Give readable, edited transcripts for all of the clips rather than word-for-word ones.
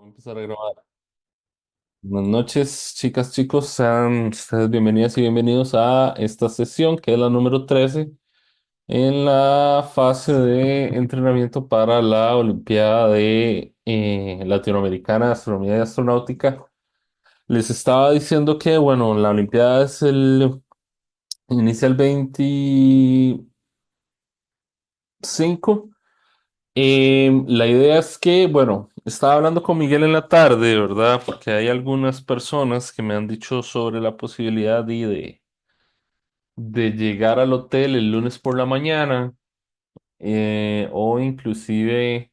Voy a empezar a grabar. Buenas noches, chicas, chicos. Sean ustedes bienvenidas y bienvenidos a esta sesión, que es la número 13 en la fase de entrenamiento para la Olimpiada de Latinoamericana de Astronomía y Astronáutica. Les estaba diciendo que, bueno, la Olimpiada inicia el 25. La idea es que, bueno, estaba hablando con Miguel en la tarde, ¿verdad? Porque hay algunas personas que me han dicho sobre la posibilidad de llegar al hotel el lunes por la mañana, o inclusive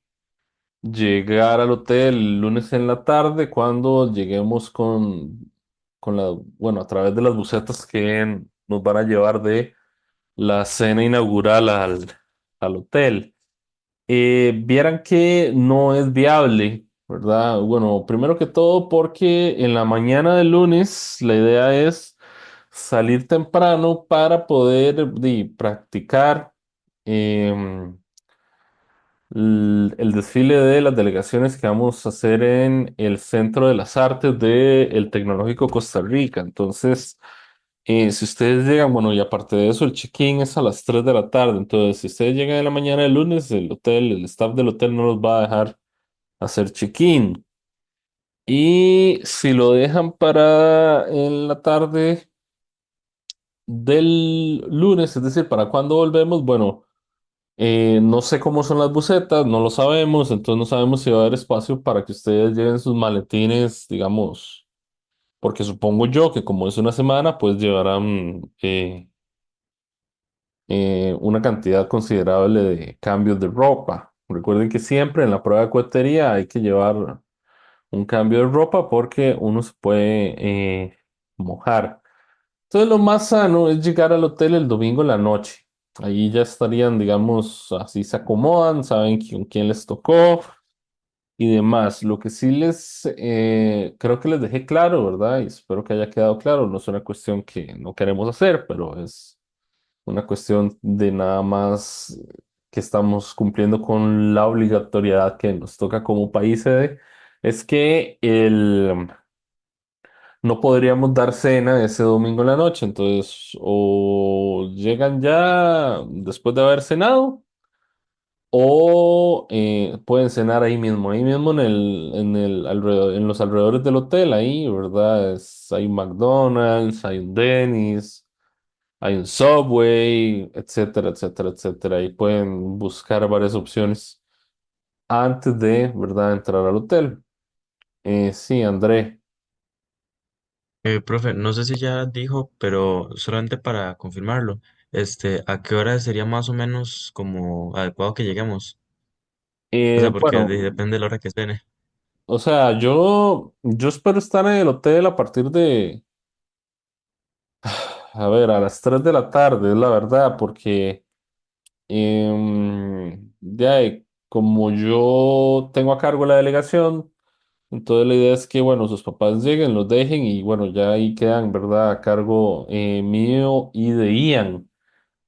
llegar al hotel el lunes en la tarde cuando lleguemos bueno, a través de las busetas que nos van a llevar de la cena inaugural al hotel. Vieran que no es viable, ¿verdad? Bueno, primero que todo porque en la mañana del lunes la idea es salir temprano para poder practicar em, el desfile de las delegaciones que vamos a hacer en el Centro de las Artes del Tecnológico Costa Rica. Entonces, si ustedes llegan, bueno, y aparte de eso, el check-in es a las 3 de la tarde. Entonces, si ustedes llegan en la mañana del lunes, el staff del hotel no los va a dejar hacer check-in. Y si lo dejan para en la tarde del lunes, es decir, para cuando volvemos, bueno, no sé cómo son las busetas, no lo sabemos, entonces no sabemos si va a haber espacio para que ustedes lleven sus maletines, digamos, porque supongo yo que como es una semana, pues llevarán una cantidad considerable de cambios de ropa. Recuerden que siempre en la prueba de cohetería hay que llevar un cambio de ropa porque uno se puede mojar. Entonces lo más sano es llegar al hotel el domingo en la noche. Ahí ya estarían, digamos, así se acomodan, saben con quién les tocó y demás. Lo que sí creo que les dejé claro, ¿verdad? Y espero que haya quedado claro. No es una cuestión que no queremos hacer, pero es una cuestión de nada más que estamos cumpliendo con la obligatoriedad que nos toca como país sede. Es que no podríamos dar cena ese domingo en la noche. Entonces, o llegan ya después de haber cenado, o pueden cenar ahí mismo en los alrededores del hotel, ahí, ¿verdad? Hay un McDonald's, hay un Denny's, hay un Subway, etcétera, etcétera, etcétera. Ahí pueden buscar varias opciones antes de, ¿verdad?, entrar al hotel. Sí, André. Profe, no sé si ya dijo, pero solamente para confirmarlo, ¿a qué hora sería más o menos como adecuado que lleguemos? O sea, porque Bueno, depende de la hora que estén. o sea, yo espero estar en el hotel a partir a ver, a las 3 de la tarde, es la verdad, porque como yo tengo a cargo la delegación, entonces la idea es que, bueno, sus papás lleguen, los dejen y, bueno, ya ahí quedan, ¿verdad?, a cargo mío y de Ian.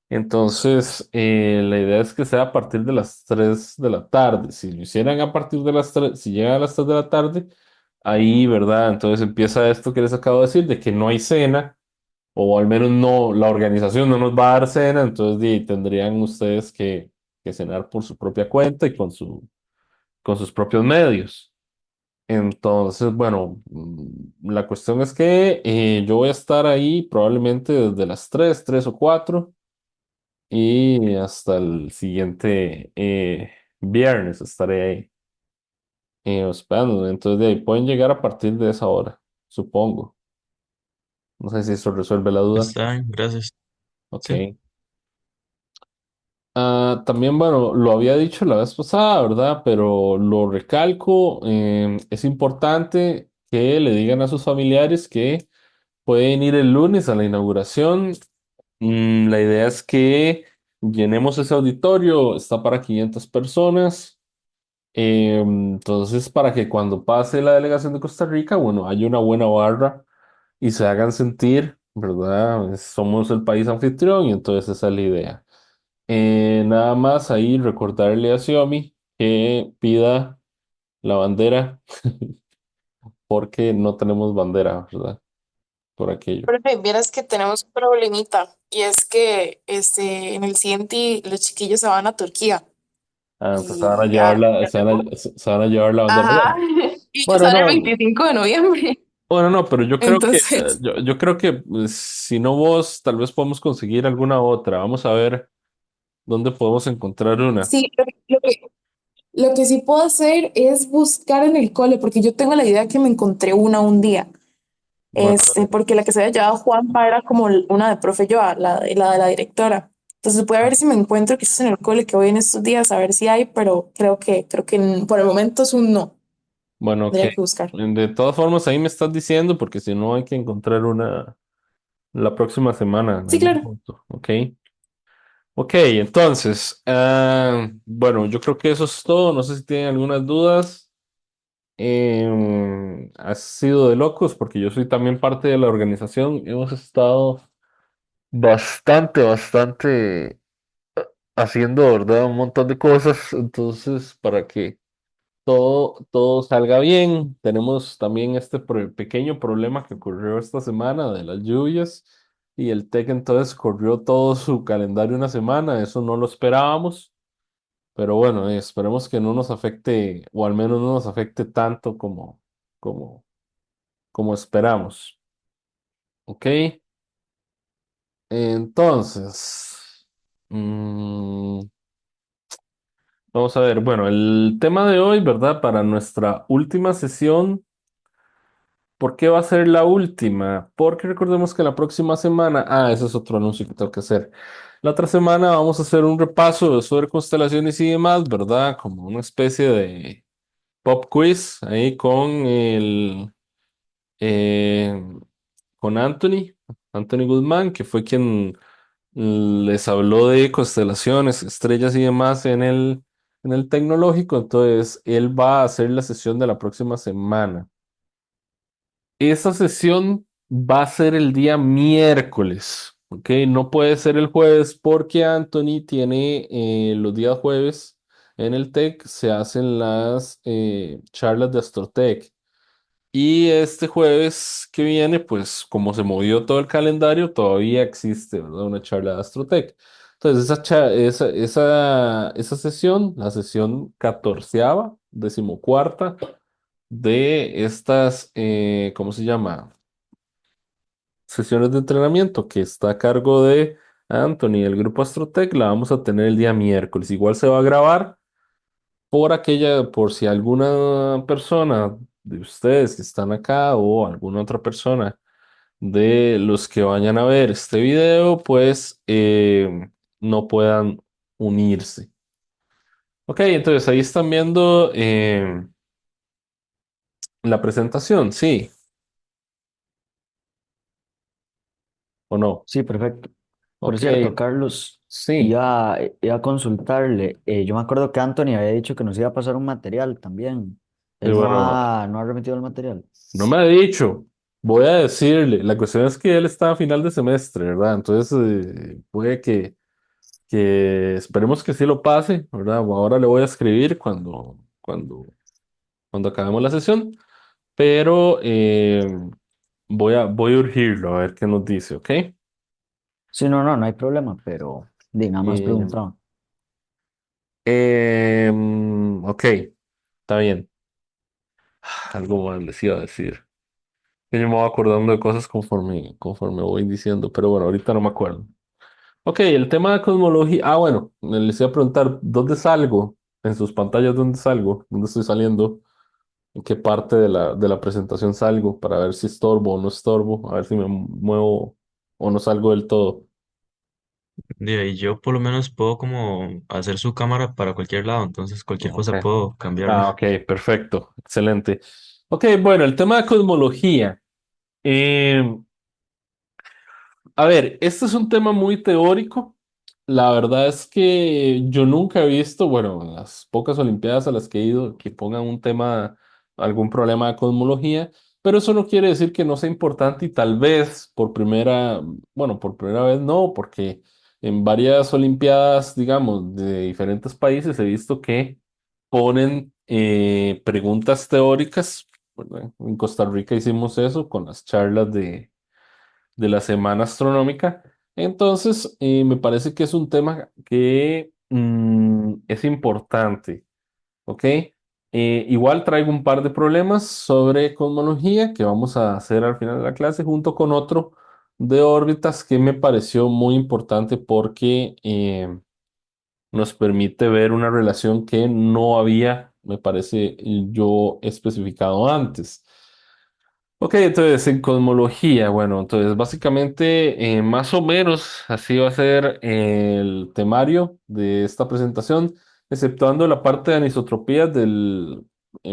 Entonces, la idea es que sea a partir de las 3 de la tarde. Si lo hicieran a partir de las 3, si llegan a las 3 de la tarde, ahí, ¿verdad? Entonces empieza esto que les acabo de decir, de que no hay cena, o al menos no, la organización no nos va a dar cena, entonces tendrían ustedes que cenar por su propia cuenta y con sus propios medios. Entonces, bueno, la cuestión es que yo voy a estar ahí probablemente desde las 3 o 4 y hasta el siguiente viernes estaré ahí hospedando. Entonces, de ahí pueden llegar a partir de esa hora, supongo. No sé si eso resuelve la duda. Está bien, gracias. Sí, Ok. También, bueno, lo había dicho la vez pasada, ¿verdad? Pero lo recalco, es importante que le digan a sus familiares que pueden ir el lunes a la inauguración. La idea es que llenemos ese auditorio, está para 500 personas. Entonces, para que cuando pase la delegación de Costa Rica, bueno, haya una buena barra y se hagan sentir, ¿verdad? Somos el país anfitrión y entonces esa es la idea. Nada más ahí recordarle a Xiaomi que pida la bandera, porque no tenemos bandera, ¿verdad? Por aquello. Profe, vieras que tenemos un problemita y es que en el siguiente los chiquillos se van a Turquía Ah, entonces van a y llevar ya tengo. se van a llevar la bandera. Ajá, Bueno, y ellos bueno, van el no, 25 de noviembre. bueno, no, pero yo creo que, Entonces, yo creo que pues, si no vos, tal vez podemos conseguir alguna otra. Vamos a ver dónde podemos encontrar una. sí, lo que sí puedo hacer es buscar en el cole, porque yo tengo la idea que me encontré una un día. Bueno, Porque la que se había llevado Juanpa era como una de profe Joa, la de la directora. Entonces voy a ver si me encuentro quizás en el cole que voy en estos días, a ver si hay, pero creo que por el momento es un no. bueno, ok. Tendría que buscar. De todas formas, ahí me estás diciendo, porque si no hay que encontrar una la próxima semana en Sí, algún claro. punto, ¿ok? Ok, entonces, bueno, yo creo que eso es todo. No sé si tienen algunas dudas. Ha sido de locos porque yo soy también parte de la organización. Hemos estado bastante haciendo, ¿verdad? Un montón de cosas. Entonces, para que todo salga bien, tenemos también este pequeño problema que ocurrió esta semana de las lluvias y el TEC entonces corrió todo su calendario una semana. Eso no lo esperábamos. Pero bueno, esperemos que no nos afecte, o al menos no nos afecte tanto como, como esperamos. ¿Ok? Entonces, mm, vamos a ver. Bueno, el tema de hoy, ¿verdad? Para nuestra última sesión, ¿por qué va a ser la última? Porque recordemos que la próxima semana, ese es otro anuncio que tengo que hacer. La otra semana vamos a hacer un repaso sobre constelaciones y demás, ¿verdad? Como una especie de pop quiz ahí eh, con Anthony Guzmán, que fue quien les habló de constelaciones, estrellas y demás en el tecnológico. Entonces, él va a hacer la sesión de la próxima semana. Esa sesión va a ser el día miércoles, ¿ok? No puede ser el jueves porque Anthony tiene los días jueves en el TEC, se hacen las charlas de Astrotech. Y este jueves que viene, pues como se movió todo el calendario, todavía existe, ¿verdad? Una charla de Astrotech. Entonces, esa sesión, la sesión catorceava, decimocuarta, de estas, ¿cómo se llama? Sesiones de entrenamiento que está a cargo de Anthony, el grupo Astrotech, la vamos a tener el día miércoles. Igual se va a grabar por si alguna persona de ustedes que están acá o alguna otra persona de los que vayan a ver este video, pues no puedan unirse. Ok, entonces ahí están viendo la presentación, ¿sí o no? Sí, perfecto. Por Ok, cierto, Carlos, sí, iba a consultarle. Yo me acuerdo que Anthony había dicho que nos iba a pasar un material también. y Él bueno, no ha remitido el material. no me ha dicho. Voy a decirle, la cuestión es que él está a final de semestre, ¿verdad? Entonces puede que esperemos que sí lo pase, ¿verdad? Ahora le voy a escribir cuando acabemos la sesión, pero voy a urgirlo a ver qué nos dice, ¿ok? Sí, no hay problema, pero nada más Eh, preguntaba. ok, está bien. Algo más les iba a decir. Que yo me voy acordando de cosas conforme voy diciendo, pero bueno, ahorita no me acuerdo. Ok, el tema de cosmología. Bueno, les iba a preguntar, ¿dónde salgo? En sus pantallas, ¿dónde salgo? ¿Dónde estoy saliendo? ¿En qué parte de la presentación salgo? Para ver si estorbo o no estorbo, a ver si me muevo o no salgo del todo. De ahí yo por lo menos puedo como hacer su cámara para cualquier lado, entonces cualquier Ok. cosa puedo Ok, cambiarla. perfecto, excelente. Ok, bueno, el tema de cosmología. Eh, A ver, este es un tema muy teórico. La verdad es que yo nunca he visto, bueno, en las pocas olimpiadas a las que he ido, que pongan un tema, algún problema de cosmología, pero eso no quiere decir que no sea importante y tal vez por primera vez no, porque en varias olimpiadas, digamos, de diferentes países he visto que ponen preguntas teóricas. ¿Verdad? En Costa Rica hicimos eso con las charlas de la Semana Astronómica. Entonces, me parece que es un tema que es importante. ¿Ok? Igual traigo un par de problemas sobre cosmología que vamos a hacer al final de la clase junto con otro de órbitas que me pareció muy importante porque nos permite ver una relación que no había, me parece, yo especificado antes. Ok, entonces en cosmología, bueno, entonces básicamente más o menos así va a ser el temario de esta presentación, exceptuando la parte de anisotropías del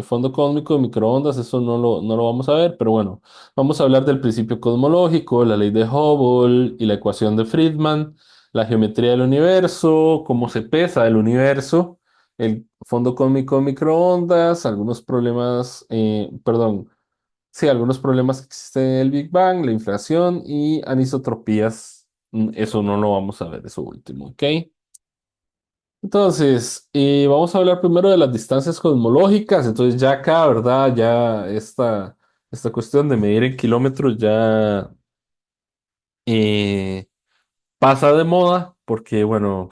fondo cósmico de microondas, eso no lo vamos a ver, pero bueno, vamos a hablar del principio cosmológico, la ley de Hubble y la ecuación de Friedman, la geometría del universo, cómo se pesa el universo, el fondo cósmico de microondas, algunos problemas, perdón. Sí, algunos problemas que existen en el Big Bang, la inflación y anisotropías. Eso no lo vamos a ver, eso último, ¿ok? Entonces, vamos a hablar primero de las distancias cosmológicas. Entonces, ya acá, ¿verdad? Ya esta cuestión de medir en kilómetros ya eh, pasa de moda, porque, bueno,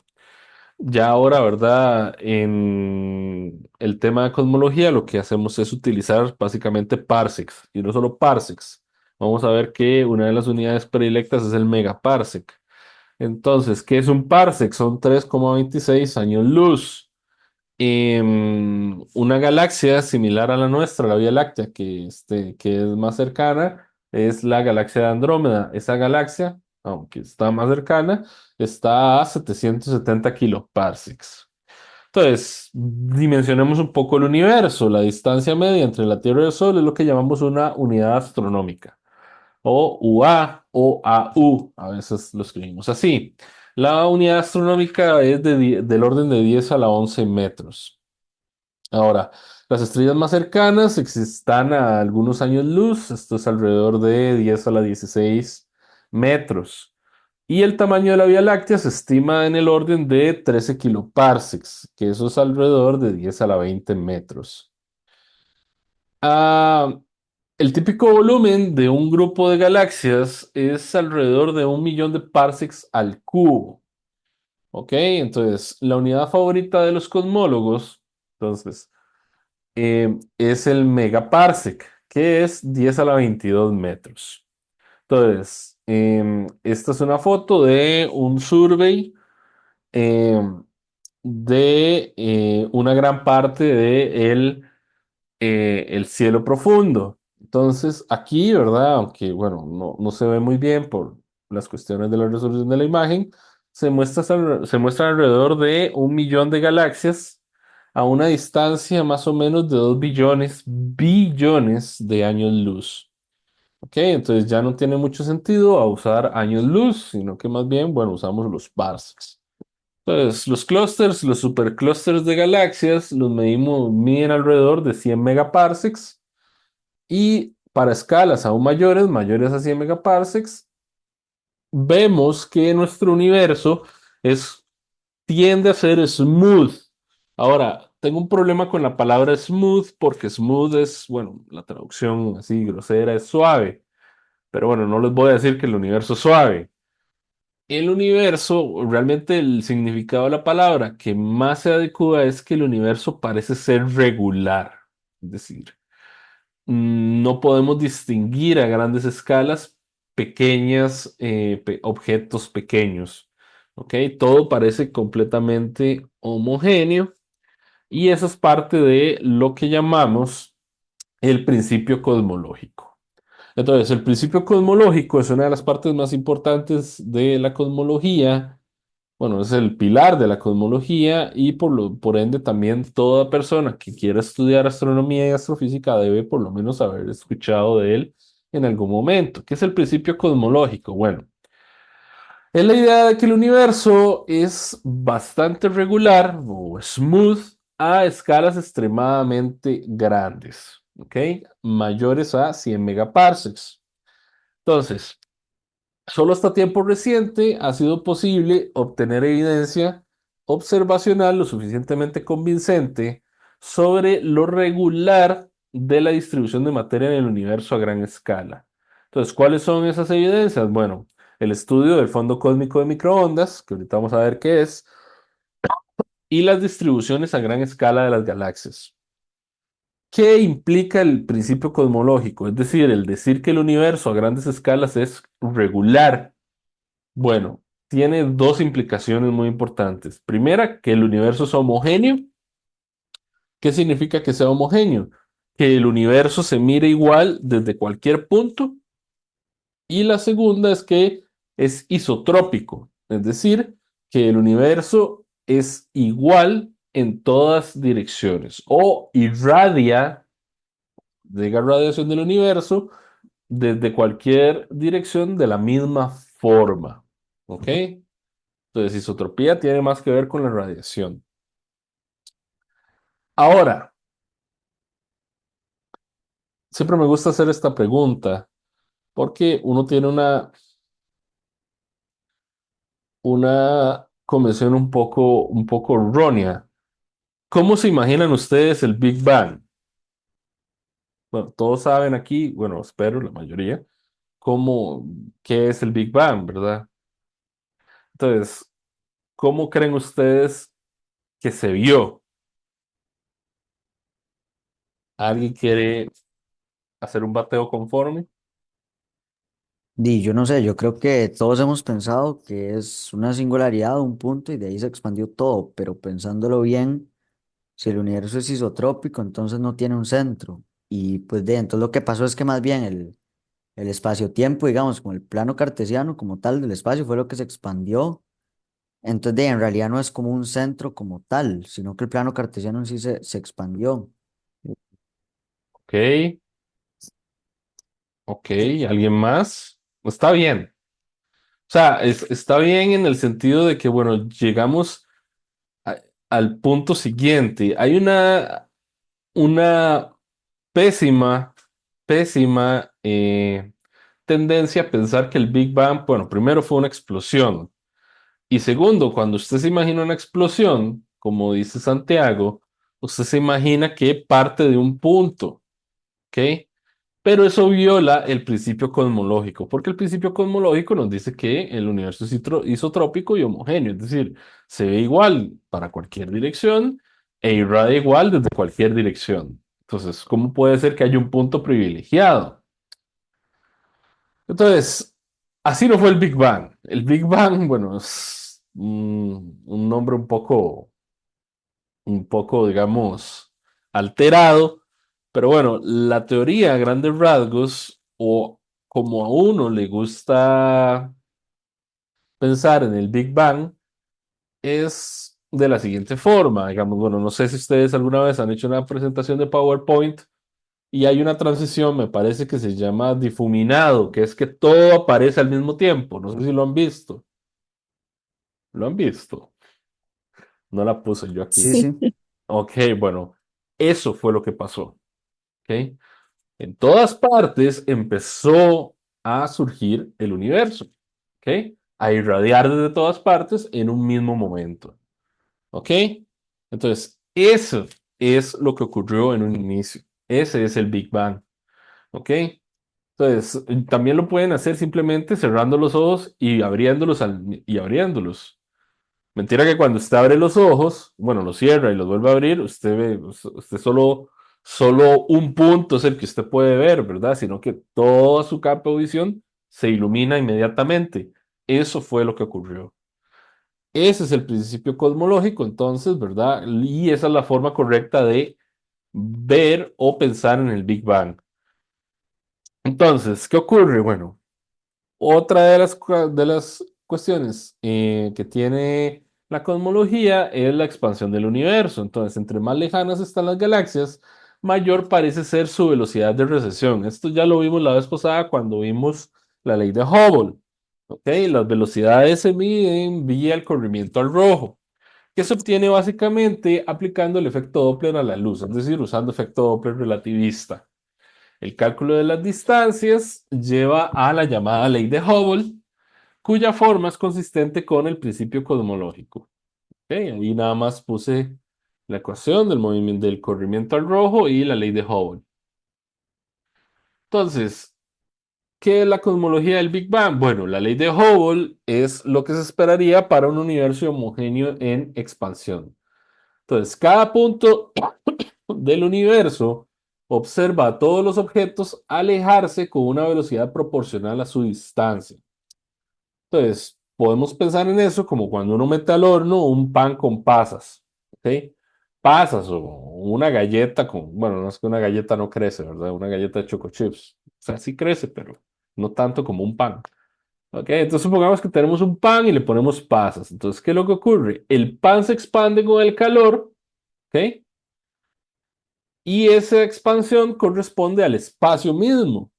ya ahora, ¿verdad? En el tema de cosmología, lo que hacemos es utilizar básicamente parsecs, y no solo parsecs. Vamos a ver que una de las unidades predilectas es el megaparsec. Entonces, ¿qué es un parsec? Son 3,26 años luz. Una galaxia similar a la nuestra, la Vía Láctea, que es más cercana, es la galaxia de Andrómeda. Esa galaxia, aunque está más cercana, está a 770 kiloparsecs. Entonces, dimensionemos un poco el universo. La distancia media entre la Tierra y el Sol es lo que llamamos una unidad astronómica, o UA o AU. A veces lo escribimos así. La unidad astronómica es del orden de 10 a la 11 metros. Ahora, las estrellas más cercanas están a algunos años luz, esto es alrededor de 10 a la 16 metros. Y el tamaño de la Vía Láctea se estima en el orden de 13 kiloparsecs, que eso es alrededor de 10 a la 20 metros. Ah, el típico volumen de un grupo de galaxias es alrededor de 1 millón de parsecs al cubo. ¿Ok? Entonces, la unidad favorita de los cosmólogos, entonces, es el megaparsec, que es 10 a la 22 metros. Entonces, esta es una foto de un survey em, de una gran parte de el cielo profundo. Entonces, aquí, ¿verdad? Aunque, bueno, no se ve muy bien por las cuestiones de la resolución de la imagen, se muestra alrededor de 1 millón de galaxias a una distancia más o menos de 2 billones de años luz. ¿Ok? Entonces ya no tiene mucho sentido a usar años luz, sino que más bien, bueno, usamos los parsecs. Entonces, los clústeres, los superclústeres de galaxias, miden alrededor de 100 megaparsecs y para escalas aún mayores, mayores a 100 megaparsecs, vemos que nuestro universo es, tiende a ser smooth. Ahora, tengo un problema con la palabra smooth porque smooth es, bueno, la traducción así grosera es suave, pero bueno, no les voy a decir que el universo es suave. El universo, realmente el significado de la palabra que más se adecua es que el universo parece ser regular. Es decir, no podemos distinguir a grandes escalas pequeñas, objetos pequeños. ¿Ok? Todo parece completamente homogéneo y eso es parte de lo que llamamos el principio cosmológico. Entonces, el principio cosmológico es una de las partes más importantes de la cosmología. Bueno, es el pilar de la cosmología y por ende también toda persona que quiera estudiar astronomía y astrofísica debe por lo menos haber escuchado de él en algún momento. ¿Qué es el principio cosmológico? Bueno, es la idea de que el universo es bastante regular o smooth a escalas extremadamente grandes, ¿ok? Mayores a 100 megaparsecs. Entonces, solo hasta tiempo reciente ha sido posible obtener evidencia observacional lo suficientemente convincente sobre lo regular de la distribución de materia en el universo a gran escala. Entonces, ¿cuáles son esas evidencias? Bueno, el estudio del fondo cósmico de microondas, que ahorita vamos a ver qué es, y las distribuciones a gran escala de las galaxias. ¿Qué implica el principio cosmológico? Es decir, el decir que el universo a grandes escalas es regular. Bueno, tiene dos implicaciones muy importantes. Primera, que el universo es homogéneo. ¿Qué significa que sea homogéneo? Que el universo se mire igual desde cualquier punto. Y la segunda es que es isotrópico, es decir, que el universo es igual en todas direcciones o irradia, llega radiación del universo desde cualquier dirección de la misma forma. ¿Ok? Entonces, isotropía tiene más que ver con la radiación. Ahora, siempre me gusta hacer esta pregunta porque uno tiene una convención un poco errónea. ¿Cómo se imaginan ustedes el Big Bang? Bueno, todos saben aquí, bueno, espero la mayoría, cómo, qué es el Big Bang, ¿verdad? Entonces, ¿cómo creen ustedes que se vio? ¿Alguien quiere hacer un bateo conforme? Y yo no sé, yo creo que todos hemos pensado que es una singularidad, un punto, y de ahí se expandió todo, pero pensándolo bien, si el universo es isotrópico, entonces no tiene un centro. Y pues de entonces lo que pasó es que más bien el espacio-tiempo, digamos, como el plano cartesiano como tal del espacio, fue lo que se expandió. Entonces, en realidad no es como un centro como tal, sino que el plano cartesiano en sí se expandió. Ok, ok, ¿alguien más? Está bien. O sea, está bien en el sentido de que, bueno, llegamos a- al punto siguiente. Hay una pésima, pésima tendencia a pensar que el Big Bang, bueno, primero fue una explosión. Y segundo, cuando usted se imagina una explosión, como dice Santiago, usted se imagina que parte de un punto, ¿ok? Pero eso viola el principio cosmológico, porque el principio cosmológico nos dice que el universo es isotrópico y homogéneo, es decir, se ve igual para cualquier dirección e irradia igual desde cualquier dirección. Entonces, ¿cómo puede ser que haya un punto privilegiado? Entonces, así no fue el Big Bang. El Big Bang, bueno, es un nombre un poco, digamos, alterado, pero bueno, la teoría a grandes rasgos, o como a uno le gusta pensar en el Big Bang, es de la siguiente forma, digamos, bueno, no sé si ustedes alguna vez han hecho una presentación de PowerPoint y hay una transición, me parece que se llama difuminado, que es que todo aparece al mismo tiempo, no sé si lo han visto, ¿lo han visto? No la puse yo Sí, aquí. Sí. sí. Ok, bueno, eso fue lo que pasó. ¿Ok? En todas partes empezó a surgir el universo, ¿ok? A irradiar desde todas partes en un mismo momento, ¿ok? Entonces, eso es lo que ocurrió en un inicio. Ese es el Big Bang, ¿ok? Entonces, también lo pueden hacer simplemente cerrando los ojos y abriéndolos y abriéndolos. Mentira que cuando usted abre los ojos, bueno, los cierra y los vuelve a abrir, usted ve, usted solo un punto es el que usted puede ver, ¿verdad? Sino que toda su campo de visión se ilumina inmediatamente. Eso fue lo que ocurrió. Ese es el principio cosmológico, entonces, ¿verdad? Y esa es la forma correcta de ver o pensar en el Big Bang. Entonces, ¿qué ocurre? Bueno, otra de de las cuestiones que tiene la cosmología es la expansión del universo. Entonces, entre más lejanas están las galaxias, mayor parece ser su velocidad de recesión. Esto ya lo vimos la vez pasada cuando vimos la ley de Hubble. ¿Ok? Las velocidades se miden vía el corrimiento al rojo, que se obtiene básicamente aplicando el efecto Doppler a la luz, es decir, usando efecto Doppler relativista. El cálculo de las distancias lleva a la llamada ley de Hubble, cuya forma es consistente con el principio cosmológico. Ok, ahí nada más puse la ecuación del movimiento del corrimiento al rojo y la ley de Hubble. Entonces, ¿qué es la cosmología del Big Bang? Bueno, la ley de Hubble es lo que se esperaría para un universo homogéneo en expansión. Entonces, cada punto del universo observa a todos los objetos alejarse con una velocidad proporcional a su distancia. Entonces, podemos pensar en eso como cuando uno mete al horno un pan con pasas, ¿ok? Pasas o una galleta con, bueno, no es que una galleta no crece, ¿verdad? Una galleta de choco chips. O sea, sí crece, pero no tanto como un pan. ¿Ok? Entonces supongamos que tenemos un pan y le ponemos pasas. Entonces, ¿qué es lo que ocurre? El pan se expande con el calor, ¿ok? Y esa expansión corresponde al espacio mismo.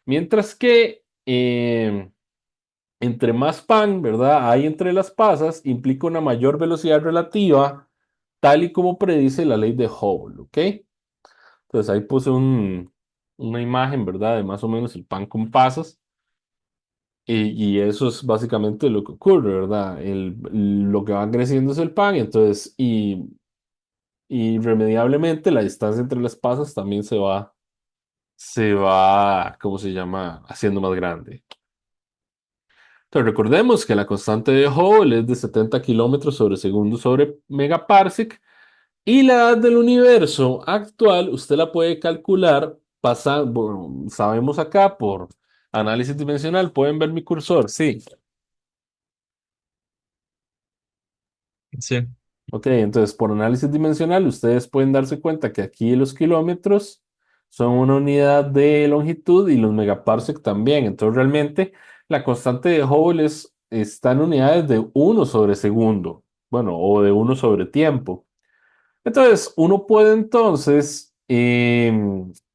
Mientras que entre más pan, ¿verdad? Hay entre las pasas, implica una mayor velocidad relativa, tal y como predice la ley de Hubble, ¿ok? Entonces ahí puse una imagen, ¿verdad? De más o menos el pan con pasas. Y eso es básicamente lo que ocurre, ¿verdad? Lo que va creciendo es el pan, entonces, y irremediablemente la distancia entre las pasas también ¿cómo se llama? Haciendo más grande. Entonces, recordemos que la constante de Hubble es de 70 kilómetros sobre segundo sobre megaparsec y la edad del universo actual usted la puede calcular pasando, bueno, sabemos acá por análisis dimensional, pueden ver mi cursor, sí. Sí, Ok, entonces por análisis dimensional ustedes pueden darse cuenta que aquí los kilómetros son una unidad de longitud y los megaparsec también. Entonces realmente la constante de Hubble está en unidades de 1/segundo, bueno, o de 1/tiempo. Entonces uno puede entonces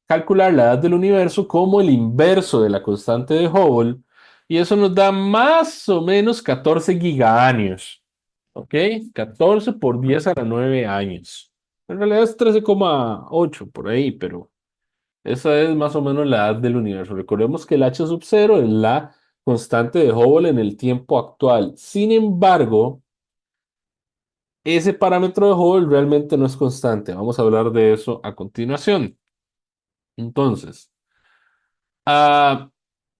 calcular la edad del universo como el inverso de la constante de Hubble y eso nos da más o menos 14 gigaaños. ¿Ok? 14 por 10 a la 9 años. En realidad es 13,8 por ahí, pero esa es más o menos la edad del universo. Recordemos que el h sub 0 es la constante de Hubble en el tiempo actual. Sin embargo, ese parámetro de Hubble realmente no es constante. Vamos a hablar de eso a continuación. Entonces, ah,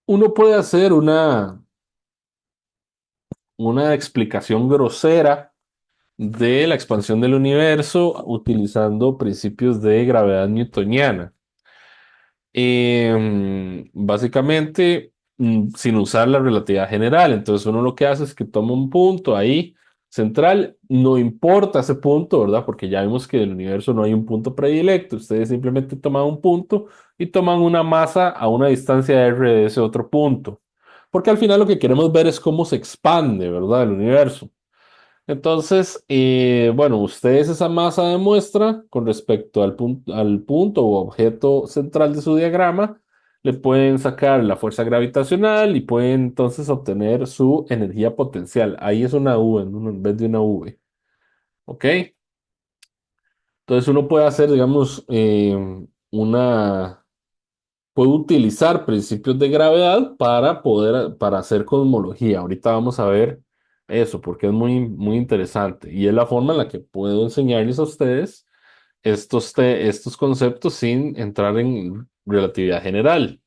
uno puede hacer una explicación grosera de la expansión del universo utilizando principios de gravedad newtoniana. Básicamente, sin usar la relatividad general. Entonces, uno lo que hace es que toma un punto ahí central, no importa ese punto, ¿verdad? Porque ya vimos que en el universo no hay un punto predilecto. Ustedes simplemente toman un punto y toman una masa a una distancia r de ese otro punto. Porque al final lo que queremos ver es cómo se expande, ¿verdad? El universo. Entonces, bueno, ustedes esa masa de muestra con respecto al punto o objeto central de su diagrama, le pueden sacar la fuerza gravitacional y pueden entonces obtener su energía potencial. Ahí es una V en vez de una V. ¿Ok? Entonces uno puede hacer, digamos, puede utilizar principios de gravedad para hacer cosmología. Ahorita vamos a ver eso porque es muy, muy interesante y es la forma en la que puedo enseñarles a ustedes estos conceptos sin entrar en relatividad general.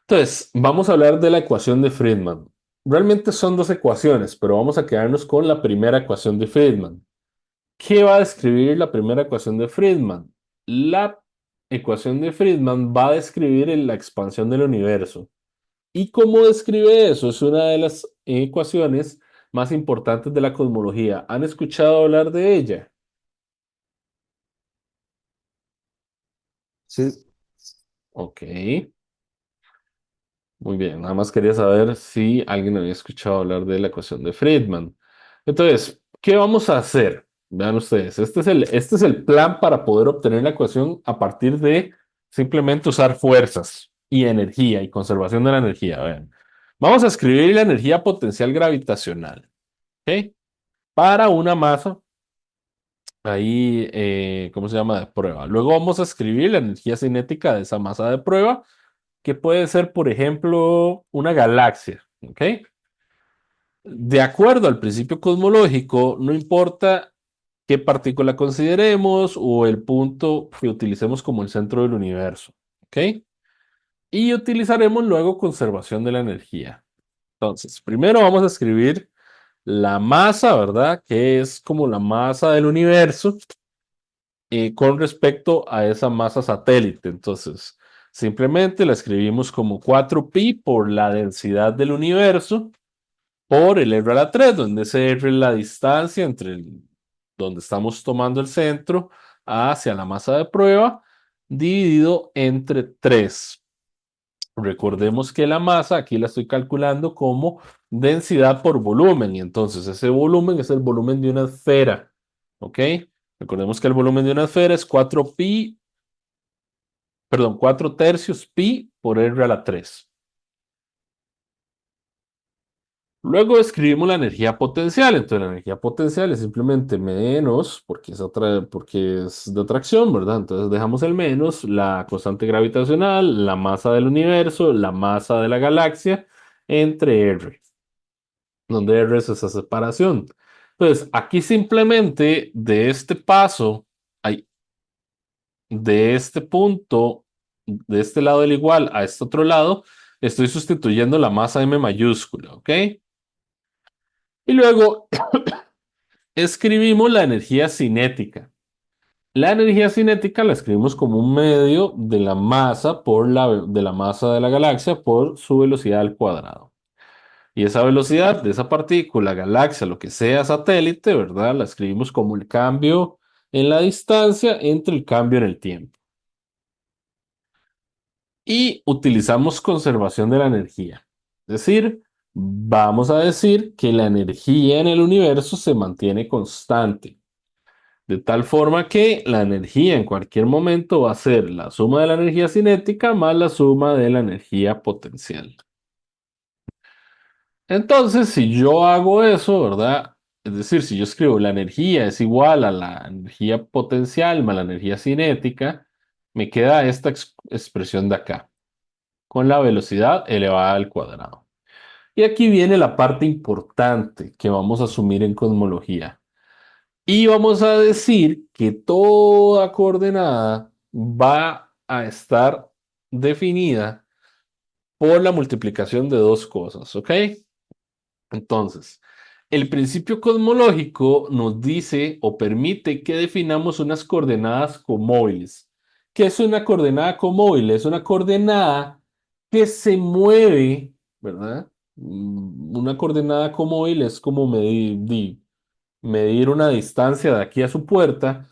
Entonces, vamos a hablar de la ecuación de Friedman. Realmente son dos ecuaciones, pero vamos a quedarnos con la primera ecuación de Friedman. ¿Qué va a describir la primera ecuación de Friedman? La ecuación de Friedman va a describir la expansión del universo. ¿Y cómo describe eso? Es una de las ecuaciones más importantes de la cosmología. ¿Han escuchado hablar de ella? Sí, Ok, muy bien. Nada más quería saber si alguien había escuchado hablar de la ecuación de Friedman. Entonces, ¿qué vamos a hacer? Vean ustedes, este es el plan para poder obtener la ecuación a partir de simplemente usar fuerzas y energía y conservación de la energía. Vean, vamos a escribir la energía potencial gravitacional, ¿ok? Para una masa ahí, ¿cómo se llama? De prueba. Luego vamos a escribir la energía cinética de esa masa de prueba, que puede ser, por ejemplo, una galaxia, ¿ok? De acuerdo al principio cosmológico, no importa qué partícula consideremos o el punto que utilicemos como el centro del universo. ¿Ok? Y utilizaremos luego conservación de la energía. Entonces, primero vamos a escribir la masa, ¿verdad? Que es como la masa del universo con respecto a esa masa satélite. Entonces, simplemente la escribimos como 4pi por la densidad del universo por el r a la 3, donde ese r es la distancia entre donde estamos tomando el centro hacia la masa de prueba, dividido entre 3. Recordemos que la masa aquí la estoy calculando como densidad por volumen, y entonces ese volumen es el volumen de una esfera. ¿Ok? Recordemos que el volumen de una esfera es 4pi, perdón, 4 tercios pi por r a la 3. Luego escribimos la energía potencial. Entonces, la energía potencial es simplemente menos, porque es de atracción, ¿verdad? Entonces, dejamos el menos, la constante gravitacional, la masa del universo, la masa de la galaxia, entre R, donde R es esa separación. Entonces, aquí simplemente de este paso, de este punto, de este lado del igual a este otro lado, estoy sustituyendo la masa M mayúscula, ¿ok? Y luego escribimos la energía cinética. La energía cinética la escribimos como un medio de la masa de la masa de la galaxia por su velocidad al cuadrado. Y esa velocidad de esa partícula, galaxia, lo que sea satélite, ¿verdad? La escribimos como el cambio en la distancia entre el cambio en el tiempo. Y utilizamos conservación de la energía. Es decir, vamos a decir que la energía en el universo se mantiene constante. De tal forma que la energía en cualquier momento va a ser la suma de la energía cinética más la suma de la energía potencial. Entonces, si yo hago eso, ¿verdad? Es decir, si yo escribo la energía es igual a la energía potencial más la energía cinética, me queda esta expresión de acá, con la velocidad elevada al cuadrado. Y aquí viene la parte importante que vamos a asumir en cosmología. Y vamos a decir que toda coordenada va a estar definida por la multiplicación de dos cosas, ¿ok? Entonces, el principio cosmológico nos dice o permite que definamos unas coordenadas comóviles. ¿Qué es una coordenada comóvil? Es una coordenada que se mueve, ¿verdad? Una coordenada comóvil es como medir una distancia de aquí a su puerta.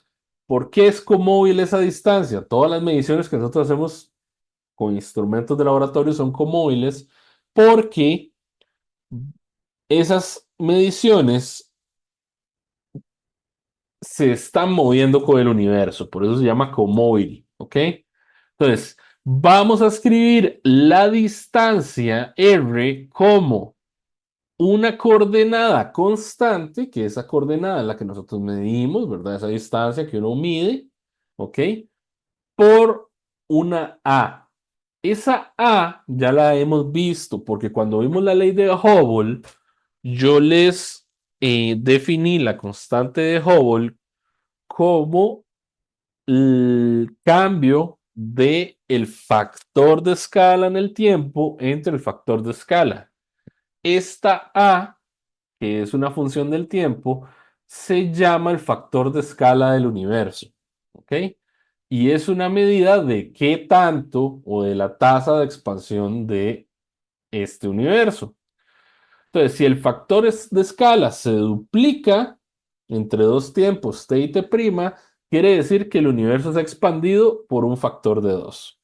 ¿Por qué es comóvil esa distancia? Todas las mediciones que nosotros hacemos con instrumentos de laboratorio son comóviles porque esas mediciones se están moviendo con el universo, por eso se llama comóvil, ¿ok? Entonces, vamos a escribir la distancia R como una coordenada constante, que esa coordenada es la que nosotros medimos, ¿verdad? Esa distancia que uno mide, ¿ok? Por una A. Esa A ya la hemos visto, porque cuando vimos la ley de Hubble, yo les definí la constante de Hubble como el cambio de el factor de escala en el tiempo entre el factor de escala. Esta A, que es una función del tiempo, se llama el factor de escala del universo. ¿Ok? Y es una medida de qué tanto o de la tasa de expansión de este universo. Entonces, si el factor de escala se duplica entre dos tiempos t y t', quiere decir que el universo se ha expandido por un factor de 2.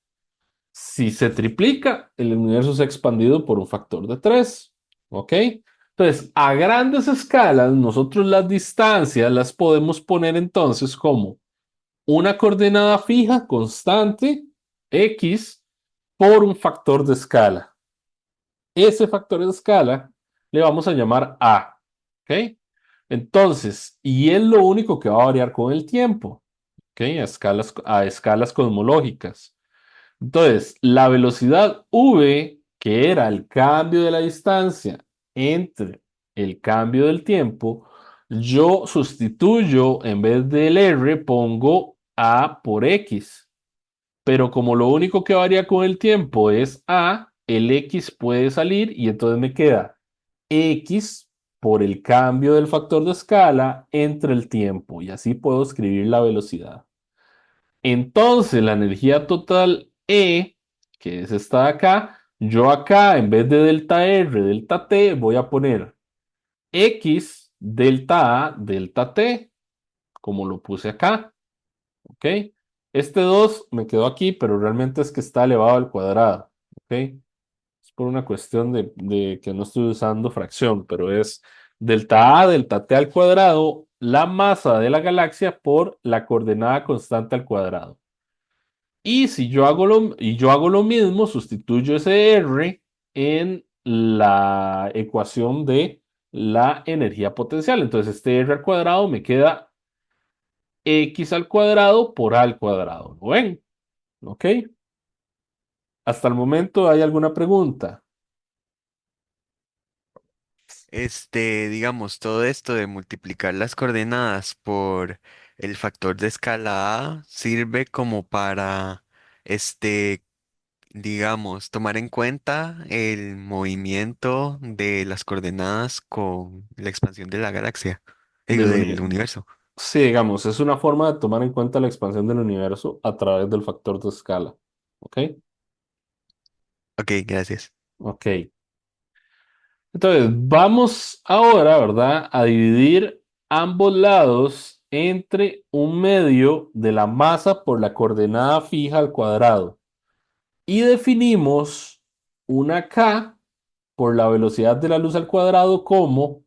Si se triplica, el universo se ha expandido por un factor de 3. ¿Ok? Entonces, a grandes escalas, nosotros las distancias las podemos poner entonces como una coordenada fija constante, x, por un factor de escala. Ese factor de escala le vamos a llamar a. ¿Ok? Entonces, y es lo único que va a variar con el tiempo. ¿Ok? A escalas cosmológicas. Entonces, la velocidad v, que era el cambio de la distancia entre el cambio del tiempo, yo sustituyo, en vez del R, pongo A por X. Pero como lo único que varía con el tiempo es A, el X puede salir y entonces me queda X por el cambio del factor de escala entre el tiempo. Y así puedo escribir la velocidad. Entonces, la energía total E, que es esta de acá, yo acá, en vez de delta R, delta T, voy a poner X, delta A, delta T, como lo puse acá. ¿Ok? Este 2 me quedó aquí, pero realmente es que está elevado al cuadrado. ¿Ok? Es por una cuestión de que no estoy usando fracción, pero es delta A, delta T al cuadrado, la masa de la galaxia por la coordenada constante al cuadrado. Y si yo hago lo mismo, sustituyo ese R en la ecuación de la energía potencial. Entonces este R al cuadrado me queda X al cuadrado por A al cuadrado. ¿Lo ven? ¿Ok? Hasta el momento, ¿hay alguna pregunta? Digamos, todo esto de multiplicar las coordenadas por el factor de escala A sirve como para, este, digamos, tomar en cuenta el movimiento de las coordenadas con la expansión de la galaxia, digo, Del del uni- universo. Sí, digamos, es una forma de tomar en cuenta la expansión del universo a través del factor de escala. ¿Ok? Ok, gracias. Ok. Entonces, vamos ahora, ¿verdad? A dividir ambos lados entre un medio de la masa por la coordenada fija al cuadrado. Y definimos una k por la velocidad de la luz al cuadrado como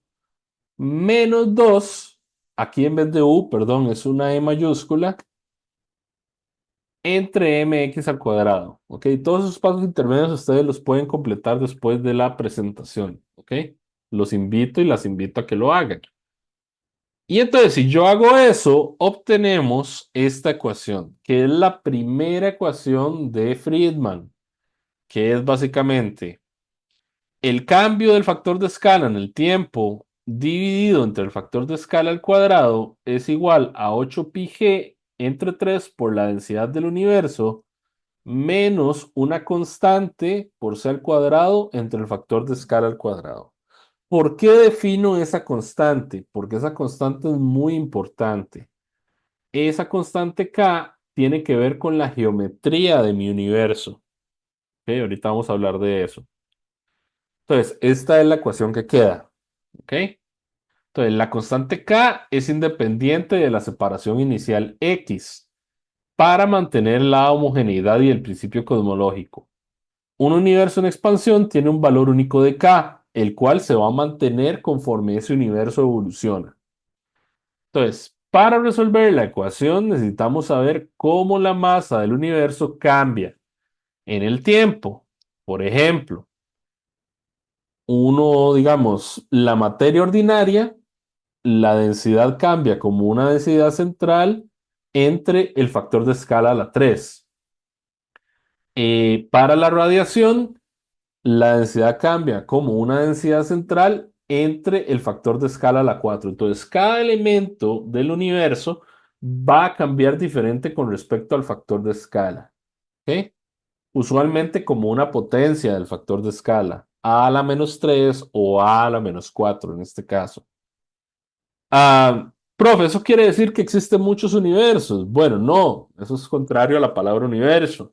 menos 2, aquí en vez de u, perdón, es una e mayúscula, entre mx al cuadrado. ¿Ok? Todos esos pasos intermedios ustedes los pueden completar después de la presentación. ¿Ok? Los invito y las invito a que lo hagan. Y entonces, si yo hago eso, obtenemos esta ecuación, que es la primera ecuación de Friedman, que es básicamente el cambio del factor de escala en el tiempo dividido entre el factor de escala al cuadrado es igual a 8πg entre 3 por la densidad del universo menos una constante por c al cuadrado entre el factor de escala al cuadrado. ¿Por qué defino esa constante? Porque esa constante es muy importante. Esa constante K tiene que ver con la geometría de mi universo. ¿Ok? Ahorita vamos a hablar de eso. Entonces, esta es la ecuación que queda. ¿Ok? Entonces, la constante K es independiente de la separación inicial X para mantener la homogeneidad y el principio cosmológico. Un universo en expansión tiene un valor único de K, el cual se va a mantener conforme ese universo evoluciona. Entonces, para resolver la ecuación necesitamos saber cómo la masa del universo cambia en el tiempo. Por ejemplo, digamos, la materia ordinaria, la densidad cambia como una densidad central entre el factor de escala a la 3. Para la radiación, la densidad cambia como una densidad central entre el factor de escala a la 4. Entonces, cada elemento del universo va a cambiar diferente con respecto al factor de escala. ¿Ok? Usualmente como una potencia del factor de escala, a la menos 3 o a la menos 4 en este caso. Profe, ¿eso quiere decir que existen muchos universos? Bueno, no, eso es contrario a la palabra universo.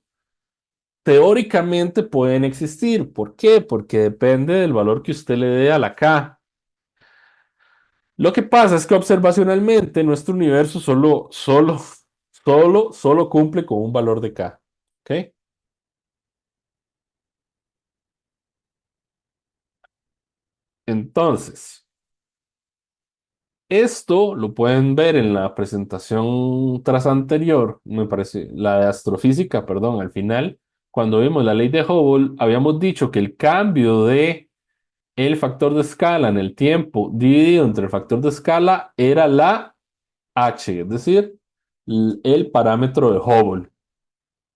Teóricamente pueden existir. ¿Por qué? Porque depende del valor que usted le dé a la K. Lo que pasa es que observacionalmente nuestro universo solo cumple con un valor de K. ¿Ok? Entonces, esto lo pueden ver en la presentación tras anterior, me parece, la de astrofísica, perdón, al final, cuando vimos la ley de Hubble, habíamos dicho que el cambio de el factor de escala en el tiempo dividido entre el factor de escala era la h, es decir, el parámetro de Hubble.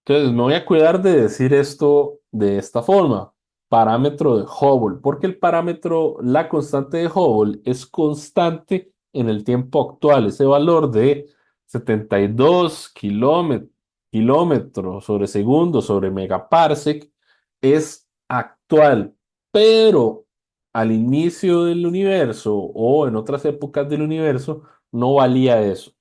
Entonces, me voy a cuidar de decir esto de esta forma, parámetro de Hubble, porque el parámetro, la constante de Hubble es constante en el tiempo actual. Ese valor de 72 kilómetros sobre segundo sobre megaparsec es actual, pero al inicio del universo o en otras épocas del universo no valía eso.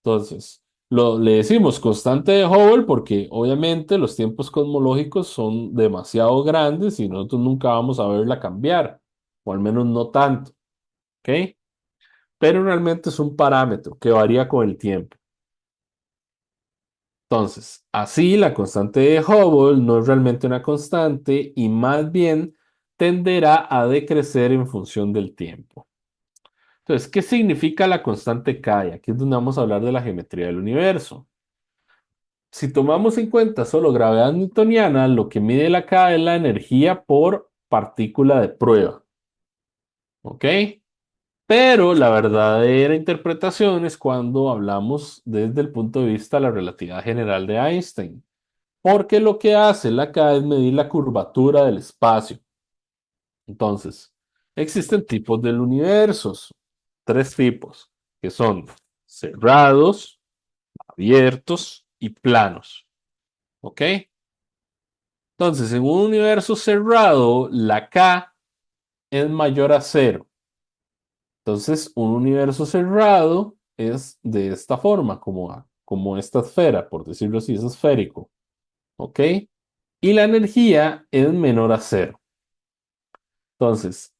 Entonces, le decimos constante de Hubble porque obviamente los tiempos cosmológicos son demasiado grandes y nosotros nunca vamos a verla cambiar, o al menos no tanto, ¿ok? Pero realmente es un parámetro que varía con el tiempo. Entonces, así la constante de Hubble no es realmente una constante y más bien tenderá a decrecer en función del tiempo. Entonces, ¿qué significa la constante K? Y aquí es donde vamos a hablar de la geometría del universo. Si tomamos en cuenta solo gravedad newtoniana, lo que mide la K es la energía por partícula de prueba, ¿ok? Pero la verdadera interpretación es cuando hablamos desde el punto de vista de la relatividad general de Einstein, porque lo que hace la K es medir la curvatura del espacio. Entonces, existen tipos del universo, tres tipos, que son cerrados, abiertos y planos, ¿ok? Entonces, en un universo cerrado, la K es mayor a cero. Entonces, un universo cerrado es de esta forma, como esta esfera, por decirlo así, es esférico. ¿Ok? Y la energía es menor a cero. Entonces,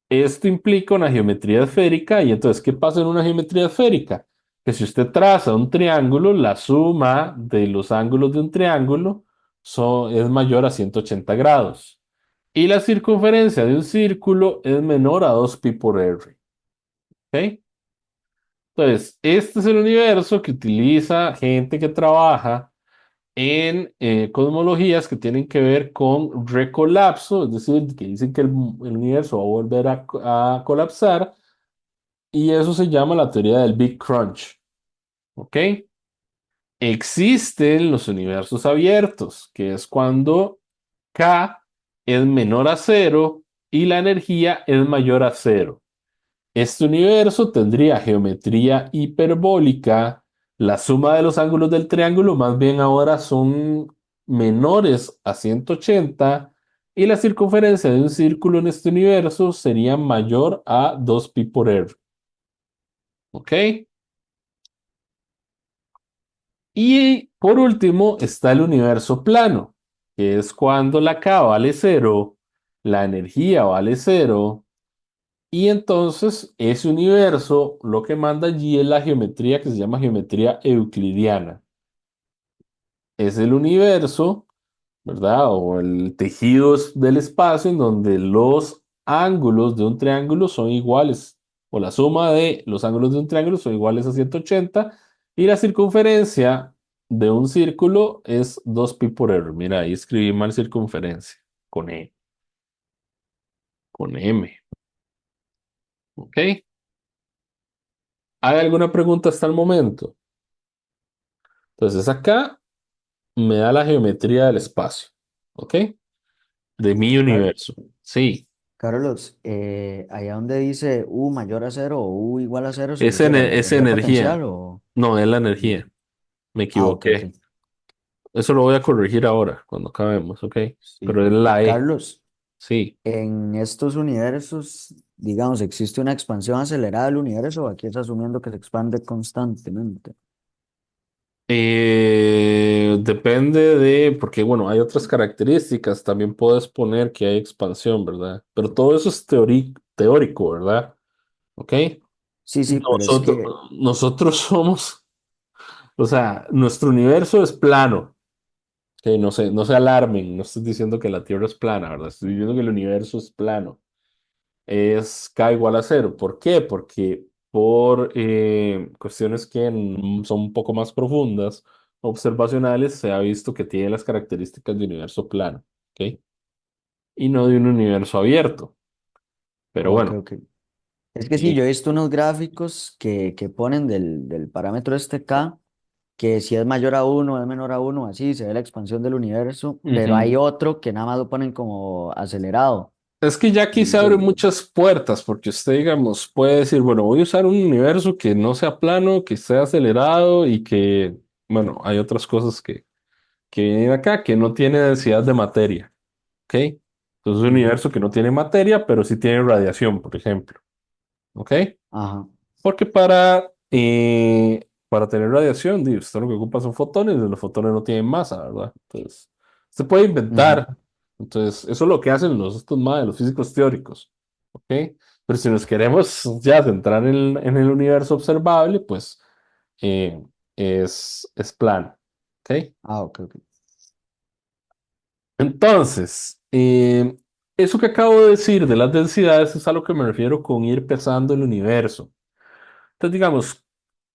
esto implica una geometría esférica. Y entonces, ¿qué pasa en una geometría esférica? Que si usted traza un triángulo, la suma de los ángulos de un triángulo es mayor a 180 grados. Y la circunferencia de un círculo es menor a 2pi por r. ¿Ok? Entonces, este es el universo que utiliza gente que trabaja en cosmologías que tienen que ver con recolapso, es decir, que dicen que el universo va a volver a colapsar, y eso se llama la teoría del Big Crunch. ¿Ok? Existen los universos abiertos, que es cuando K es menor a cero y la energía es mayor a cero. Este universo tendría geometría hiperbólica. La suma de los ángulos del triángulo más bien ahora son menores a 180 y la circunferencia de un círculo en este universo sería mayor a 2pi por r. ¿Ok? Y por último está el universo plano, que es cuando la K vale cero, la energía vale cero. Y entonces ese universo lo que manda allí es la geometría que se llama geometría euclidiana. Es el universo, ¿verdad? O el tejido del espacio en donde los ángulos de un triángulo son iguales, o la suma de los ángulos de un triángulo son iguales a 180 y la circunferencia de un círculo es 2pi por r. Mira, ahí escribí mal circunferencia, con E, con M. ¿Ok? ¿Hay alguna pregunta hasta el momento? Entonces acá me da la geometría del espacio, ¿ok? De mi Car- universo. Sí, Carlos, allá donde dice U mayor a cero o U igual a cero, ¿se es, refiere a la es energía potencial energía. o...? No, es la Mm. energía. Me Ok, ok. equivoqué. Eso lo voy a corregir ahora, cuando acabemos, ¿ok? Sí. Pero es la E. Carlos, Sí. en estos universos, digamos, ¿existe una expansión acelerada del universo o aquí es asumiendo que se expande constantemente? Depende porque bueno, hay otras características. También puedes poner que hay expansión, ¿verdad? Pero todo eso es teórico, ¿verdad? ¿Ok? Sí, sí, pero es Nosotros, que, nosotros somos, o sea, nuestro universo es plano. Que no se alarmen, no estoy diciendo que la Tierra es plana, ¿verdad? Estoy diciendo que el universo es plano. Es K igual a cero. ¿Por qué? Porque por cuestiones que son un poco más profundas, observacionales, se ha visto que tiene las características de universo plano, ¿ok? Y no de un universo abierto. Pero ok, bueno, ok. Es que sí, yo eh, he visto unos gráficos que ponen del parámetro este K, que si es mayor a uno, es menor a uno, así se ve la expansión del universo, pero hay ujú. otro que nada más lo ponen como acelerado. Es que ya aquí se Y abren muchas puertas, porque usted, digamos, puede decir, bueno, voy a usar un universo que no sea plano, que sea acelerado y que, bueno, hay otras cosas que vienen acá que no tiene densidad de materia, ¿ok? Entonces, un ujú, universo que no tiene materia, pero sí tiene radiación, por ejemplo, ¿ok? ajá, Porque para tener radiación, usted lo que ocupa son fotones, y los fotones no tienen masa, ¿verdad? Entonces, se puede ujú, inventar. Entonces, eso es lo que hacen estos más los físicos teóricos, ¿ok? Pero si nos queremos ya centrar en el universo observable, pues eh, es plano, ¿ok? ok, ok. Entonces, eso que acabo de decir de las densidades es a lo que me refiero con ir pesando el universo. Entonces, digamos,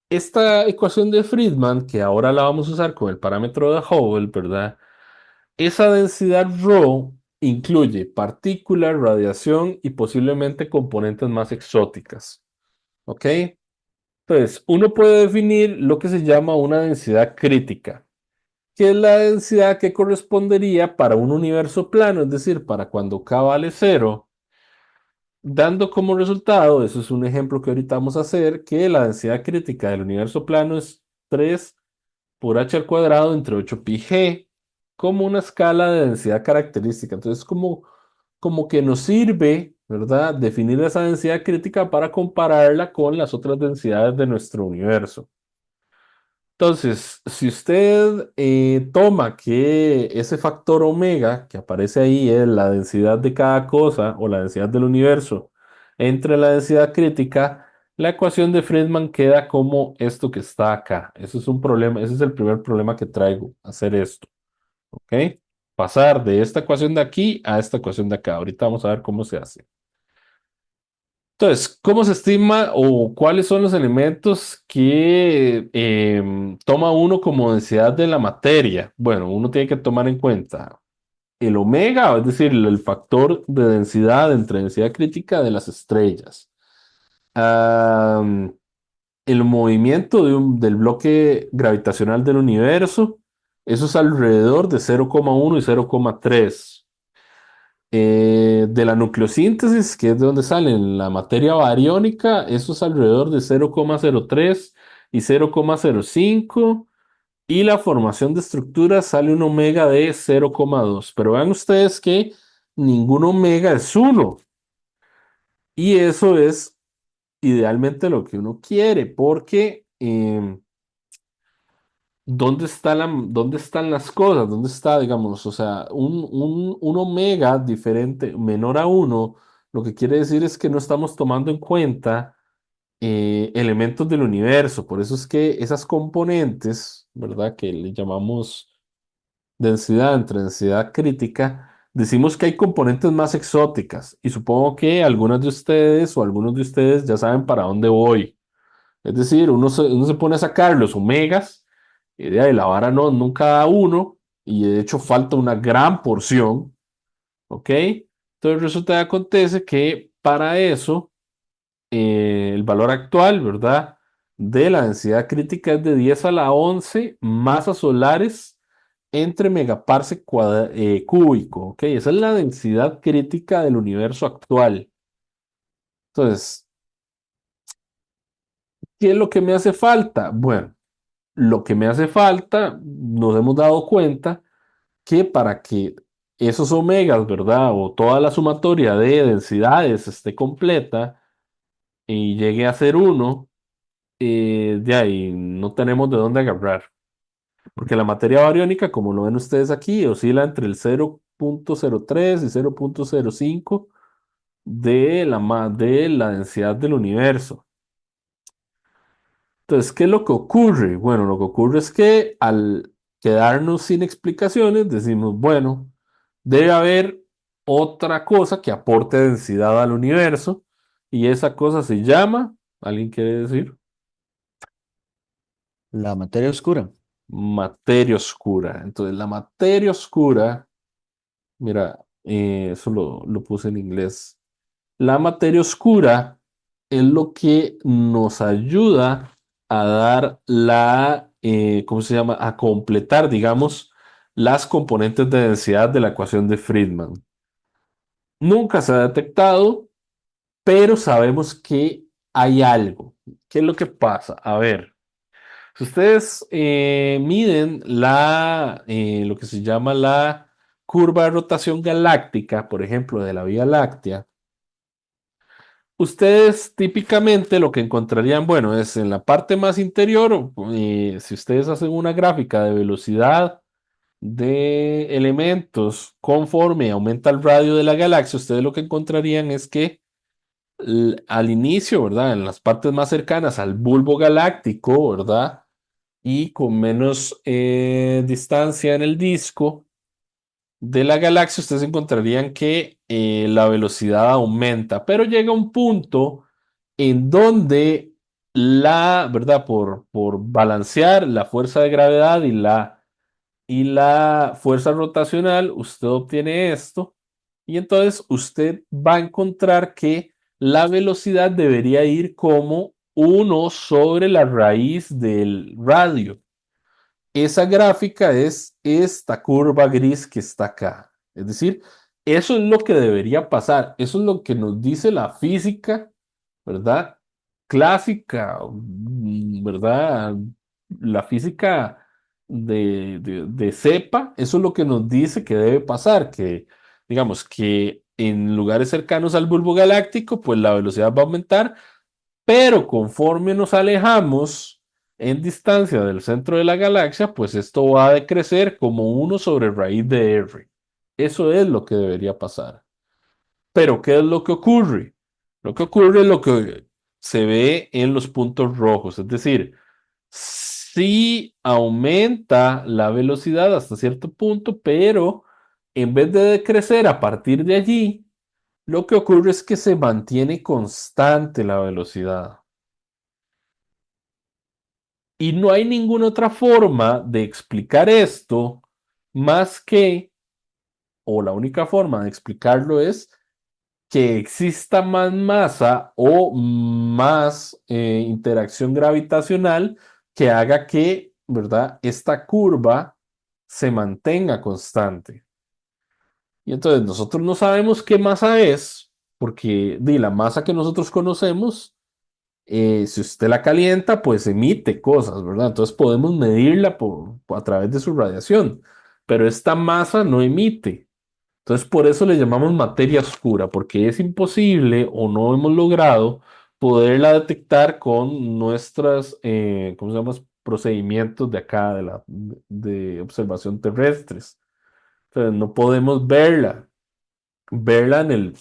esta ecuación de Friedman, que ahora la vamos a usar con el parámetro de Hubble, ¿verdad? Esa densidad ρ incluye partículas, radiación y posiblemente componentes más exóticas, ¿ok? Entonces, uno puede definir lo que se llama una densidad crítica, que es la densidad que correspondería para un universo plano, es decir, para cuando K vale cero, dando como resultado, eso es un ejemplo que ahorita vamos a hacer, que la densidad crítica del universo plano es 3 por h al cuadrado entre 8 pi g, como una escala de densidad característica. Entonces, como que nos sirve, ¿verdad?, definir esa densidad crítica para compararla con las otras densidades de nuestro universo. Entonces, si usted toma que ese factor omega que aparece ahí es la densidad de cada cosa o la densidad del universo entre la densidad crítica, la ecuación de Friedman queda como esto que está acá. Ese es un problema, ese es el primer problema que traigo, hacer esto, ¿ok? Pasar de esta ecuación de aquí a esta ecuación de acá. Ahorita vamos a ver cómo se hace. Entonces, ¿cómo se estima o cuáles son los elementos que toma uno como densidad de la materia? Bueno, uno tiene que tomar en cuenta el omega, es decir, el factor de densidad entre densidad crítica de las estrellas. Am, el movimiento del bloque gravitacional del universo, eso es alrededor de 0,1 y 0,3 de la nucleosíntesis, que es de donde sale la materia bariónica, eso es alrededor de 0,03 y 0,05. Y la formación de estructuras sale un omega de 0,2. Pero vean ustedes que ningún omega es uno. Y eso es idealmente lo que uno quiere, porque ¿dónde están las cosas? ¿Dónde está, digamos, o sea, un omega diferente, menor a uno, lo que quiere decir es que no estamos tomando en cuenta elementos del universo. Por eso es que esas componentes, ¿verdad? Que le llamamos densidad entre densidad crítica, decimos que hay componentes más exóticas. Y supongo que algunas de ustedes o algunos de ustedes ya saben para dónde voy. Es decir, uno se pone a sacar los omegas y de ahí la vara no, nunca da uno y de hecho falta una gran porción, ¿ok? Entonces resulta que acontece que para eso el valor actual, ¿verdad? De la densidad crítica es de 10 a la 11 masas solares entre megaparsec cúbico, ¿ok? Esa es la densidad crítica del universo actual. Entonces, ¿qué es lo que me hace falta? Bueno, lo que me hace falta, nos hemos dado cuenta que para que esos omegas, ¿verdad? O toda la sumatoria de densidades esté completa y llegue a ser uno, de ahí no tenemos de dónde agarrar. Porque la materia bariónica, como lo ven ustedes aquí, oscila entre el 0,03 y 0,05 de la densidad del universo. Entonces, ¿qué es lo que ocurre? Bueno, lo que ocurre es que al quedarnos sin explicaciones, decimos, bueno, debe haber otra cosa que aporte densidad al universo y esa cosa se llama, ¿alguien quiere decir? La materia oscura. Materia oscura. Entonces, la materia oscura, mira, eso lo puse en inglés. La materia oscura es lo que nos ayuda a dar ¿cómo se llama? A completar, digamos, las componentes de densidad de la ecuación de Friedman. Nunca se ha detectado, pero sabemos que hay algo. ¿Qué es lo que pasa? A ver, si ustedes miden lo que se llama la curva de rotación galáctica, por ejemplo, de la Vía Láctea, ustedes típicamente lo que encontrarían, bueno, es en la parte más interior, si ustedes hacen una gráfica de velocidad de elementos conforme aumenta el radio de la galaxia, ustedes lo que encontrarían es que al inicio, ¿verdad? En las partes más cercanas al bulbo galáctico, ¿verdad? Y con menos distancia en el disco de la galaxia, ustedes encontrarían que la velocidad aumenta, pero llega un punto en donde ¿verdad? Por balancear la fuerza de gravedad y la fuerza rotacional, usted obtiene esto y entonces usted va a encontrar que la velocidad debería ir como uno sobre la raíz del radio. Esa gráfica es esta curva gris que está acá. Es decir, eso es lo que debería pasar. Eso es lo que nos dice la física, ¿verdad? Clásica, ¿verdad? La física de cepa, eso es lo que nos dice que debe pasar, que digamos que en lugares cercanos al bulbo galáctico, pues la velocidad va a aumentar, pero conforme nos alejamos en distancia del centro de la galaxia, pues esto va a decrecer como uno sobre raíz de R. Eso es lo que debería pasar. Pero ¿qué es lo que ocurre? Lo que ocurre es lo que se ve en los puntos rojos, es decir, sí aumenta la velocidad hasta cierto punto, pero en vez de decrecer a partir de allí, lo que ocurre es que se mantiene constante la velocidad. Y no hay ninguna otra forma de explicar esto más que, o la única forma de explicarlo es que exista más masa o más interacción gravitacional que haga que, ¿verdad? Esta curva se mantenga constante. Y entonces nosotros no sabemos qué masa es, porque la masa que nosotros conocemos si usted la calienta, pues emite cosas, ¿verdad? Entonces podemos medirla a través de su radiación, pero esta masa no emite. Entonces por eso le llamamos materia oscura, porque es imposible o no hemos logrado poderla detectar con nuestras, ¿cómo se llama? Procedimientos de acá, de observación terrestres. Entonces no podemos verla en el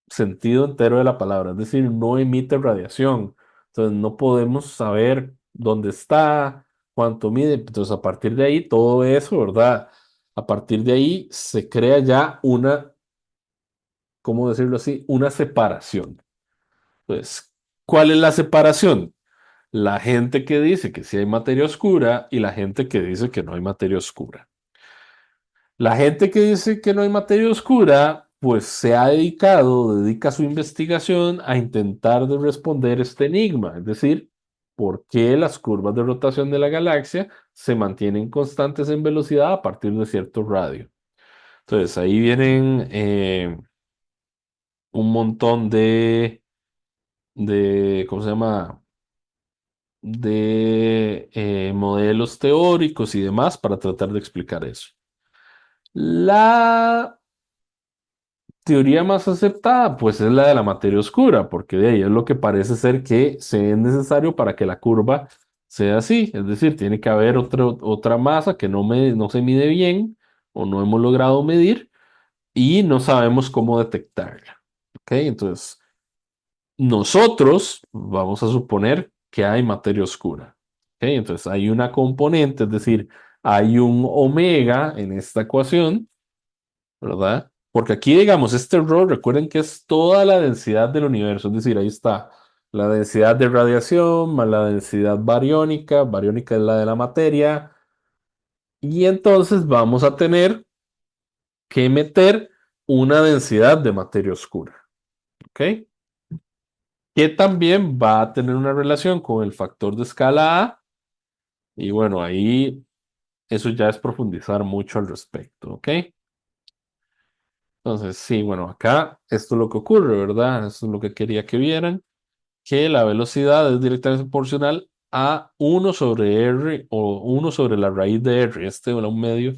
sentido entero de la palabra, es decir, no emite radiación. Entonces no podemos saber dónde está, cuánto mide. Entonces a partir de ahí, todo eso, ¿verdad? A partir de ahí se crea ya ¿cómo decirlo así? Una separación. Entonces, ¿cuál es la separación? La gente que dice que sí hay materia oscura y la gente que dice que no hay materia oscura. La gente que dice que no hay materia oscura, pues se ha dedica su investigación a intentar de responder este enigma, es decir, por qué las curvas de rotación de la galaxia se mantienen constantes en velocidad a partir de cierto radio. Entonces, ahí vienen un montón ¿cómo se llama? De modelos teóricos y demás para tratar de explicar eso. La teoría más aceptada, pues es la de la materia oscura, porque de ahí es lo que parece ser que se es necesario para que la curva sea así. Es decir, tiene que haber otra masa que no se mide bien o no hemos logrado medir y no sabemos cómo detectarla. ¿Ok? Entonces, nosotros vamos a suponer que hay materia oscura. ¿Ok? Entonces, hay una componente, es decir, hay un omega en esta ecuación, ¿verdad? Porque aquí, digamos, este error, recuerden que es toda la densidad del universo, es decir, ahí está la densidad de radiación más la densidad bariónica, bariónica es la de la materia, y entonces vamos a tener que meter una densidad de materia oscura, ¿ok? Que también va a tener una relación con el factor de escala A, y bueno, ahí eso ya es profundizar mucho al respecto, ¿ok? Entonces, sí, bueno, acá esto es lo que ocurre, ¿verdad? Esto es lo que quería que vieran, que la velocidad es directamente proporcional a uno sobre R o uno sobre la raíz de R. Este, ¿verdad? Un medio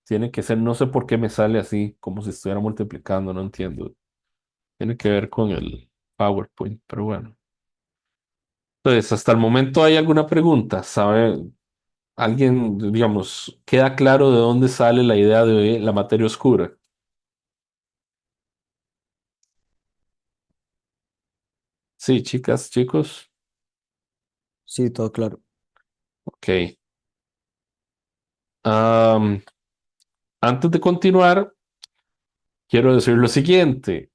tiene que ser, no sé por qué me sale así, como si estuviera multiplicando, no entiendo. Tiene que ver con el PowerPoint, pero bueno. Entonces, hasta el momento hay alguna pregunta, ¿sabe? ¿Alguien, digamos, queda claro de dónde sale la idea de la materia oscura? Sí, chicas, chicos. Sí, todo claro. Ok. Am, Antes de continuar, quiero decir lo siguiente.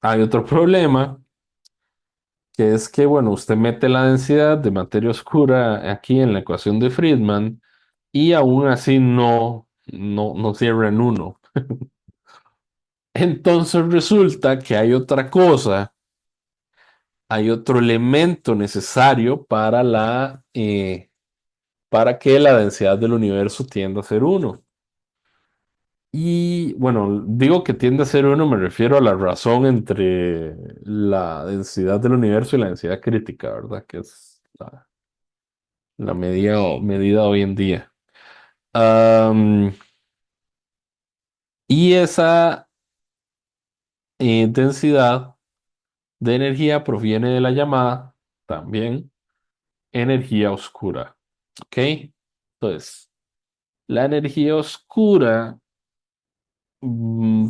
Hay otro problema, que es que, bueno, usted mete la densidad de materia oscura aquí en la ecuación de Friedman y aún así no cierra en uno. Entonces resulta que hay otra cosa, hay otro elemento necesario para que la densidad del universo tienda a ser uno. Y bueno, digo que tiende a ser uno, me refiero a la razón entre la densidad del universo y la densidad crítica, ¿verdad? Que es la medida hoy en día. Am, y esa densidad de energía proviene de la llamada también energía oscura. ¿Ok? Entonces, la energía oscura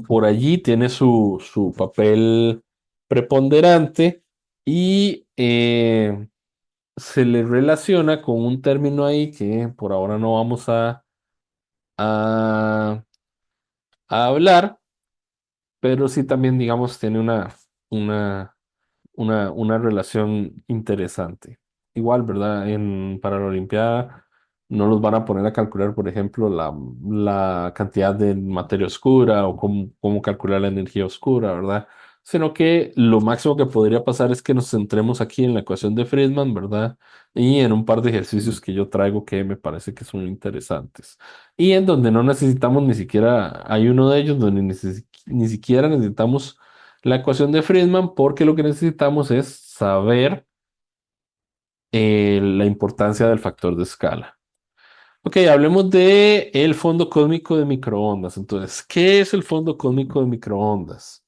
por allí tiene su papel preponderante y se le relaciona con un término ahí que por ahora no vamos a, a hablar, pero sí también, digamos, tiene una una relación interesante. Igual, ¿verdad? Para la Olimpiada no los van a poner a calcular, por ejemplo, la cantidad de materia oscura o cómo calcular la energía oscura, ¿verdad? Sino que lo máximo que podría pasar es que nos centremos aquí en la ecuación de Friedman, ¿verdad? Y en un par de ejercicios que yo traigo que me parece que son interesantes. Y en donde no necesitamos ni siquiera, hay uno de ellos donde ni siquiera necesitamos la ecuación de Friedman porque lo que necesitamos es saber la importancia del factor de escala. Ok, hablemos de el fondo cósmico de microondas. Entonces, ¿qué es el fondo cósmico de microondas?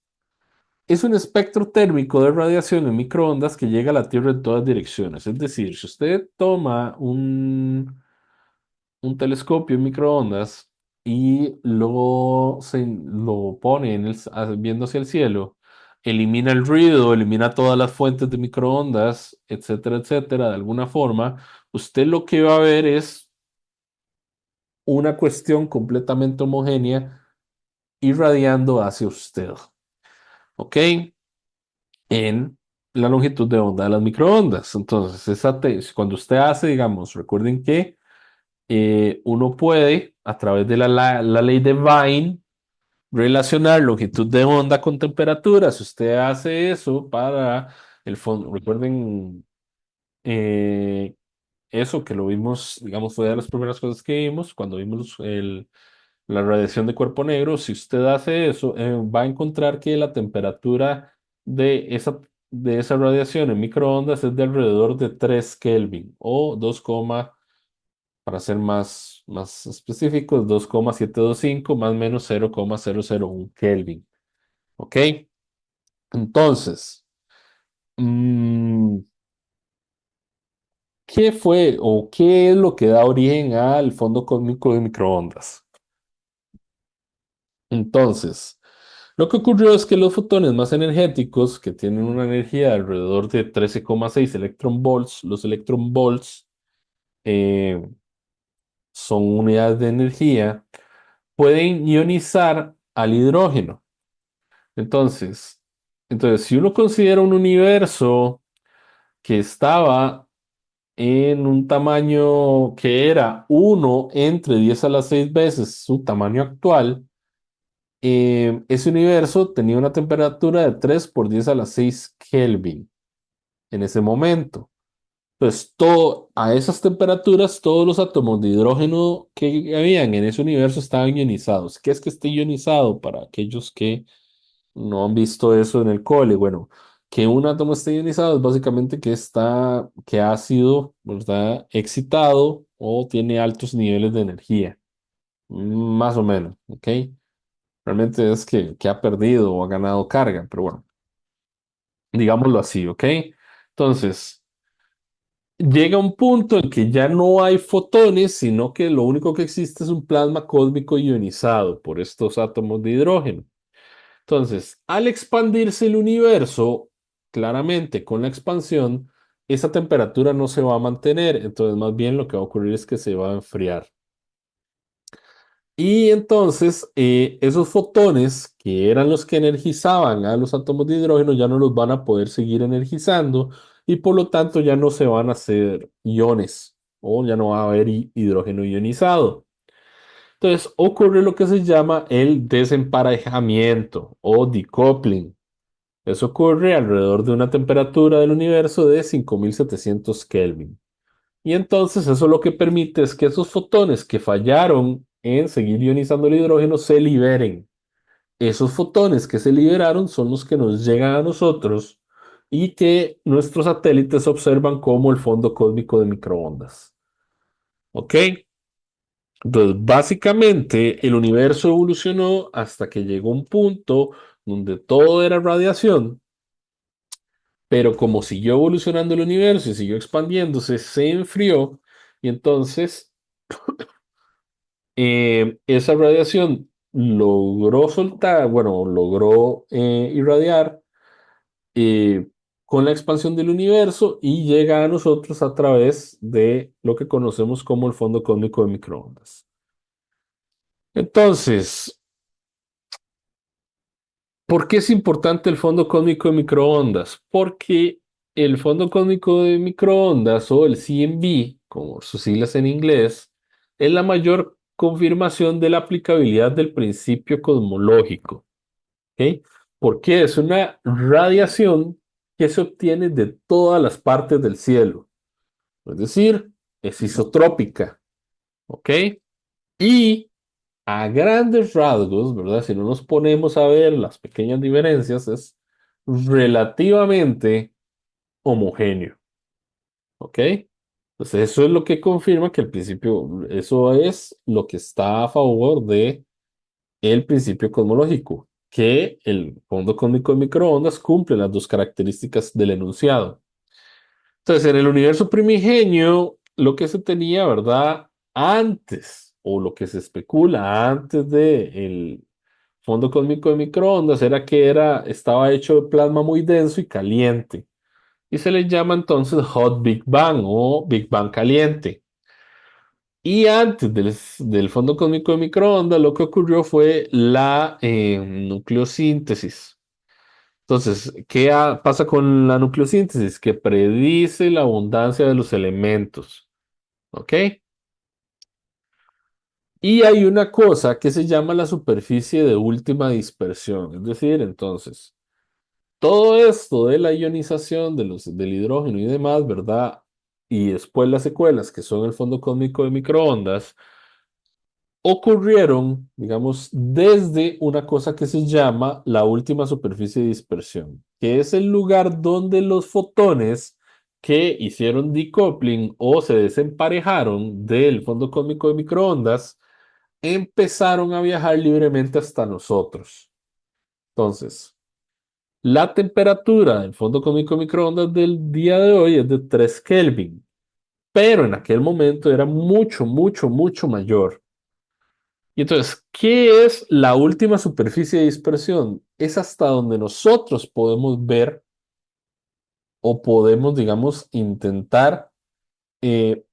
Es un espectro térmico de radiación en microondas que llega a la Tierra en todas direcciones. Es decir, si usted toma un telescopio en microondas y luego lo pone viendo hacia el cielo, elimina el ruido, elimina todas las fuentes de microondas, etcétera, etcétera, de alguna forma, usted lo que va a ver es una cuestión completamente homogénea irradiando hacia usted, ¿ok? En la longitud de onda de las microondas. Entonces, cuando usted hace, digamos, recuerden que uno puede, a través de la ley de Wien, relacionar longitud de onda con temperatura. Si usted hace eso para el fondo, recuerden eh, eso que lo vimos, digamos, fue de las primeras cosas que vimos cuando vimos la radiación de cuerpo negro. Si usted hace eso, va a encontrar que la temperatura de esa radiación en microondas es de alrededor de 3 Kelvin o 2, para ser más específicos, 2,725 más o menos 0,001 Kelvin. ¿Ok? Entonces, mm, ¿qué fue o qué es lo que da origen al fondo cósmico de microondas? Entonces, lo que ocurrió es que los fotones más energéticos, que tienen una energía de alrededor de 13,6 electronvolts, los electronvolts eh, son unidades de energía, pueden ionizar al hidrógeno. Entonces, si uno considera un universo que estaba en un tamaño que era 1 entre 10 a la 6 veces su tamaño actual, ese universo tenía una temperatura de 3 por 10 a la 6 Kelvin en ese momento. Pues a esas temperaturas, todos los átomos de hidrógeno que habían en ese universo estaban ionizados. ¿Qué es que esté ionizado para aquellos que no han visto eso en el cole? Bueno, que un átomo esté ionizado es básicamente que ha sido, ¿verdad?, excitado o tiene altos niveles de energía, más o menos, ¿ok? Realmente es que ha perdido o ha ganado carga, pero bueno, digámoslo así, ¿ok? Entonces, llega un punto en que ya no hay fotones, sino que lo único que existe es un plasma cósmico ionizado por estos átomos de hidrógeno. Entonces, al expandirse el universo, claramente con la expansión, esa temperatura no se va a mantener, entonces más bien lo que va a ocurrir es que se va a enfriar. Y entonces esos fotones, que eran los que energizaban a los átomos de hidrógeno, ya no los van a poder seguir energizando y por lo tanto ya no se van a hacer iones o ya no va a haber hidrógeno ionizado. Entonces ocurre lo que se llama el desemparejamiento o decoupling. Eso ocurre alrededor de una temperatura del universo de 5700 Kelvin. Y entonces eso lo que permite es que esos fotones que fallaron en seguir ionizando el hidrógeno se liberen. Esos fotones que se liberaron son los que nos llegan a nosotros y que nuestros satélites observan como el fondo cósmico de microondas. ¿Ok? Entonces, básicamente, el universo evolucionó hasta que llegó un punto donde todo era radiación, pero como siguió evolucionando el universo y siguió expandiéndose, se enfrió y entonces esa radiación logró soltar, bueno, logró irradiar eh, con la expansión del universo y llega a nosotros a través de lo que conocemos como el fondo cósmico de microondas. Entonces, ¿por qué es importante el fondo cósmico de microondas? Porque el fondo cósmico de microondas o el CMB, como sus siglas en inglés, es la mayor confirmación de la aplicabilidad del principio cosmológico. ¿Ok? Porque es una radiación que se obtiene de todas las partes del cielo. Es decir, es isotrópica. ¿Ok? Y a grandes rasgos, ¿verdad? Si no nos ponemos a ver las pequeñas diferencias, es relativamente homogéneo. ¿Ok? Entonces eso es lo que confirma que el principio, eso es lo que está a favor de el principio cosmológico, que el fondo cósmico de microondas cumple las dos características del enunciado. Entonces, en el universo primigenio, lo que se tenía, ¿verdad? Antes, o lo que se especula antes del fondo cósmico de microondas, era que estaba hecho de plasma muy denso y caliente. Y se le llama entonces Hot Big Bang o Big Bang caliente. Y antes del fondo cósmico de microondas, lo que ocurrió fue la nucleosíntesis. Entonces, pasa con la nucleosíntesis? Que predice la abundancia de los elementos. ¿Ok? Y hay una cosa que se llama la superficie de última dispersión. Es decir, entonces, todo esto de la ionización del hidrógeno y demás, ¿verdad? Y después las secuelas, que son el fondo cósmico de microondas, ocurrieron, digamos, desde una cosa que se llama la última superficie de dispersión, que es el lugar donde los fotones que hicieron decoupling o se desemparejaron del fondo cósmico de microondas empezaron a viajar libremente hasta nosotros. Entonces, la temperatura del fondo cósmico de microondas del día de hoy es de 3 Kelvin, pero en aquel momento era mucho, mucho, mucho mayor. Y entonces, ¿qué es la última superficie de dispersión? Es hasta donde nosotros podemos ver o podemos, digamos, intentar eh,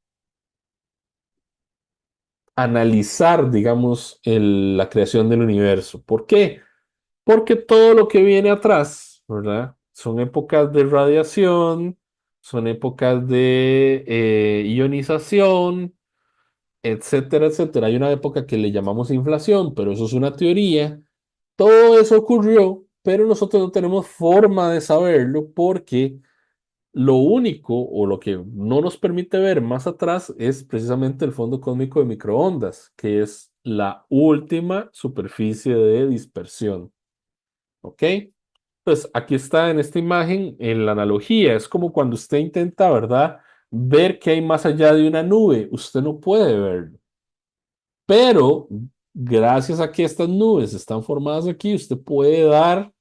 analizar, digamos, la creación del universo. ¿Por qué? Porque todo lo que viene atrás, ¿verdad? Son épocas de radiación, son épocas de ionización, etcétera, etcétera. Hay una época que le llamamos inflación, pero eso es una teoría. Todo eso ocurrió, pero nosotros no tenemos forma de saberlo porque Lo único o lo que no nos permite ver más atrás es precisamente el fondo cósmico de microondas, que es la última superficie de dispersión. ¿Ok? Pues aquí está en esta imagen en la analogía. Es como cuando usted intenta, ¿verdad? Ver qué hay más allá de una nube. Usted no puede verlo. Pero gracias a que estas nubes están formadas aquí, usted puede dar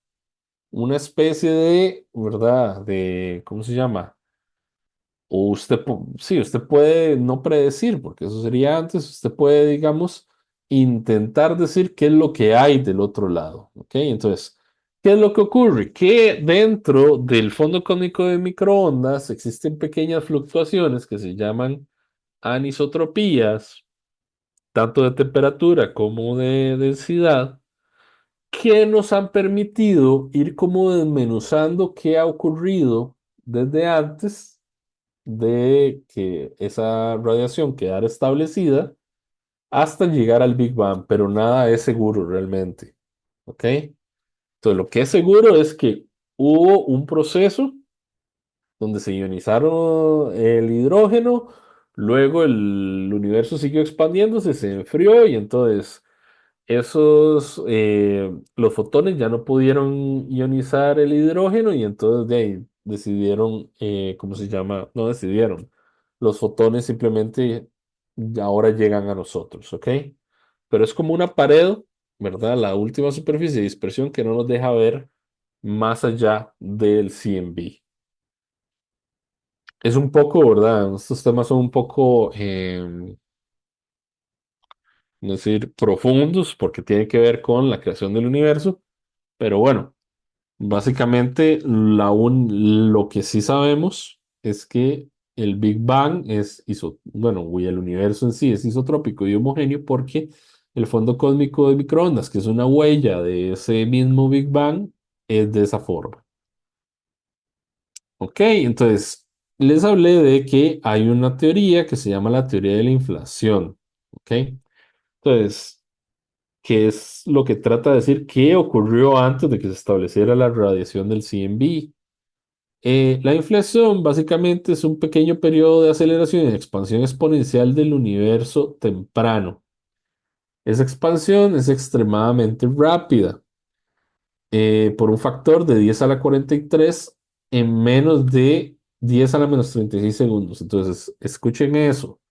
una especie de, ¿verdad? De, ¿cómo se llama? O usted, sí, usted puede no predecir, porque eso sería antes, usted puede, digamos, intentar decir qué es lo que hay del otro lado, ¿ok? Entonces, ¿qué es lo que ocurre? Que dentro del fondo cósmico de microondas existen pequeñas fluctuaciones que se llaman anisotropías, tanto de temperatura como de densidad, que nos han permitido ir como desmenuzando qué ha ocurrido desde antes de que esa radiación quedara establecida hasta llegar al Big Bang, pero nada es seguro realmente. ¿Ok? Entonces, lo que es seguro es que hubo un proceso donde se ionizaron el hidrógeno, luego el universo siguió expandiéndose, se enfrió y entonces los fotones ya no pudieron ionizar el hidrógeno y entonces de ahí decidieron, ¿cómo se llama? No decidieron. Los fotones simplemente ahora llegan a nosotros, ¿ok? Pero es como una pared, ¿verdad? La última superficie de dispersión que no nos deja ver más allá del CMB. Es un poco, ¿verdad? Estos temas son un poco, es decir, profundos porque tienen que ver con la creación del universo. Pero bueno, básicamente lo que sí sabemos es que el Big Bang bueno, y el universo en sí es isotrópico y homogéneo porque el fondo cósmico de microondas, que es una huella de ese mismo Big Bang, es de esa forma. Ok, entonces les hablé de que hay una teoría que se llama la teoría de la inflación. Ok, entonces, ¿qué es lo que trata de decir qué ocurrió antes de que se estableciera la radiación del CMB? La inflación básicamente es un pequeño periodo de aceleración y expansión exponencial del universo temprano. Esa expansión es extremadamente rápida, por un factor de 10 a la 43 en menos de 10 a la menos 36 segundos. Entonces, escuchen eso.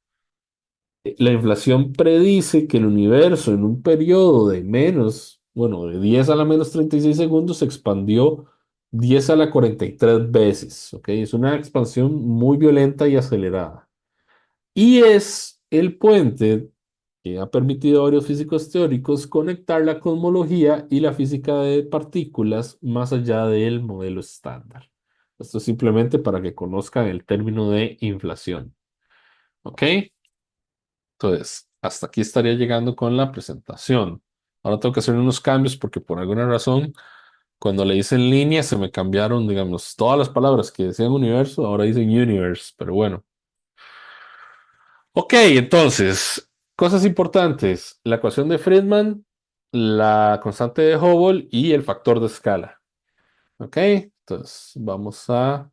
La inflación predice que el universo en un periodo de bueno, de 10 a la menos 36 segundos se expandió 10 a la 43 veces, ¿ok? Es una expansión muy violenta y acelerada. Y es el puente que ha permitido a varios físicos teóricos conectar la cosmología y la física de partículas más allá del modelo estándar. Esto es simplemente para que conozcan el término de inflación, ¿ok? Entonces, hasta aquí estaría llegando con la presentación. Ahora tengo que hacer unos cambios porque por alguna razón, cuando le hice en línea, se me cambiaron, digamos, todas las palabras que decían universo, ahora dicen universe, pero bueno. Ok, entonces, cosas importantes. La ecuación de Friedman, la constante de Hubble y el factor de escala. Ok, entonces vamos a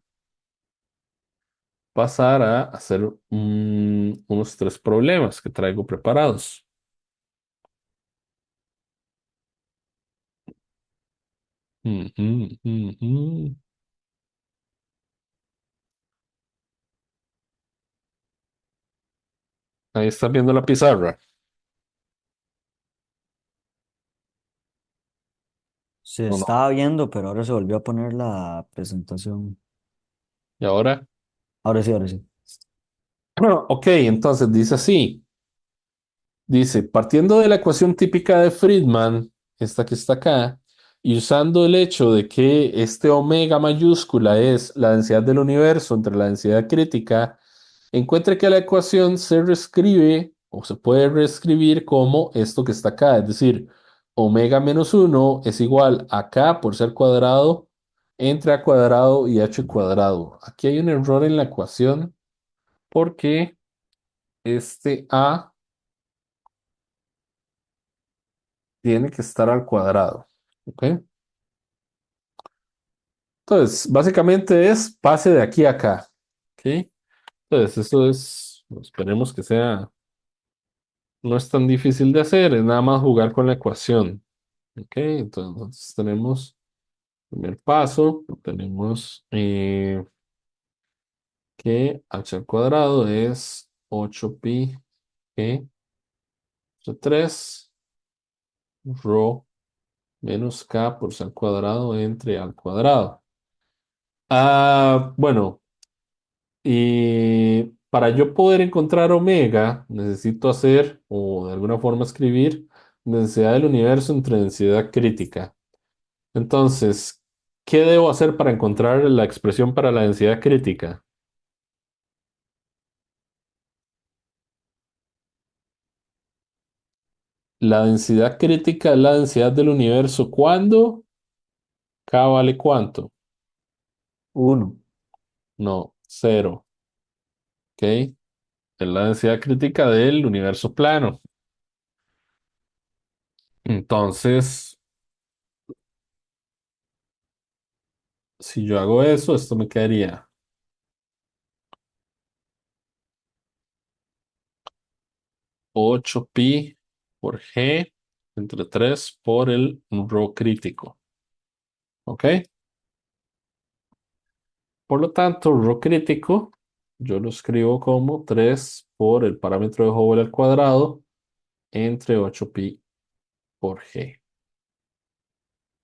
pasar a hacer unos tres problemas que traigo preparados. Ujú, ujú. Ahí están viendo la pizarra. Se ¿O no? estaba viendo, pero ahora se volvió a poner la presentación. Y ahora, Ahora sí, ahora sí. ok, entonces dice así. Dice, partiendo de la ecuación típica de Friedman, esta que está acá, y usando el hecho de que este omega mayúscula es la densidad del universo entre la densidad crítica, encuentre que la ecuación se reescribe o se puede reescribir como esto que está acá, es decir, omega menos uno es igual a k por ser cuadrado entre a cuadrado y h cuadrado. Aquí hay un error en la ecuación porque este a tiene que estar al cuadrado. ¿Ok? Entonces, básicamente es pase de aquí a acá. ¿Ok? Entonces, eso es, esperemos que sea, no es tan difícil de hacer, es nada más jugar con la ecuación. ¿Ok? Entonces, tenemos primer paso, tenemos que h al cuadrado es 8pi g sobre 3 rho menos k por c al cuadrado entre al cuadrado. Bueno, y para yo poder encontrar omega, necesito hacer, o de alguna forma escribir, densidad del universo entre densidad crítica. Entonces, ¿qué debo hacer para encontrar la expresión para la densidad crítica? La densidad crítica es la densidad del universo cuando K vale cuánto. Uno. No, cero. ¿Ok? Es la densidad crítica del universo plano. Entonces, si yo hago eso, esto me quedaría 8pi por g entre 3 por el rho crítico. ¿Ok? Por lo tanto, rho crítico, yo lo escribo como 3 por el parámetro de Hubble al cuadrado entre 8pi por g.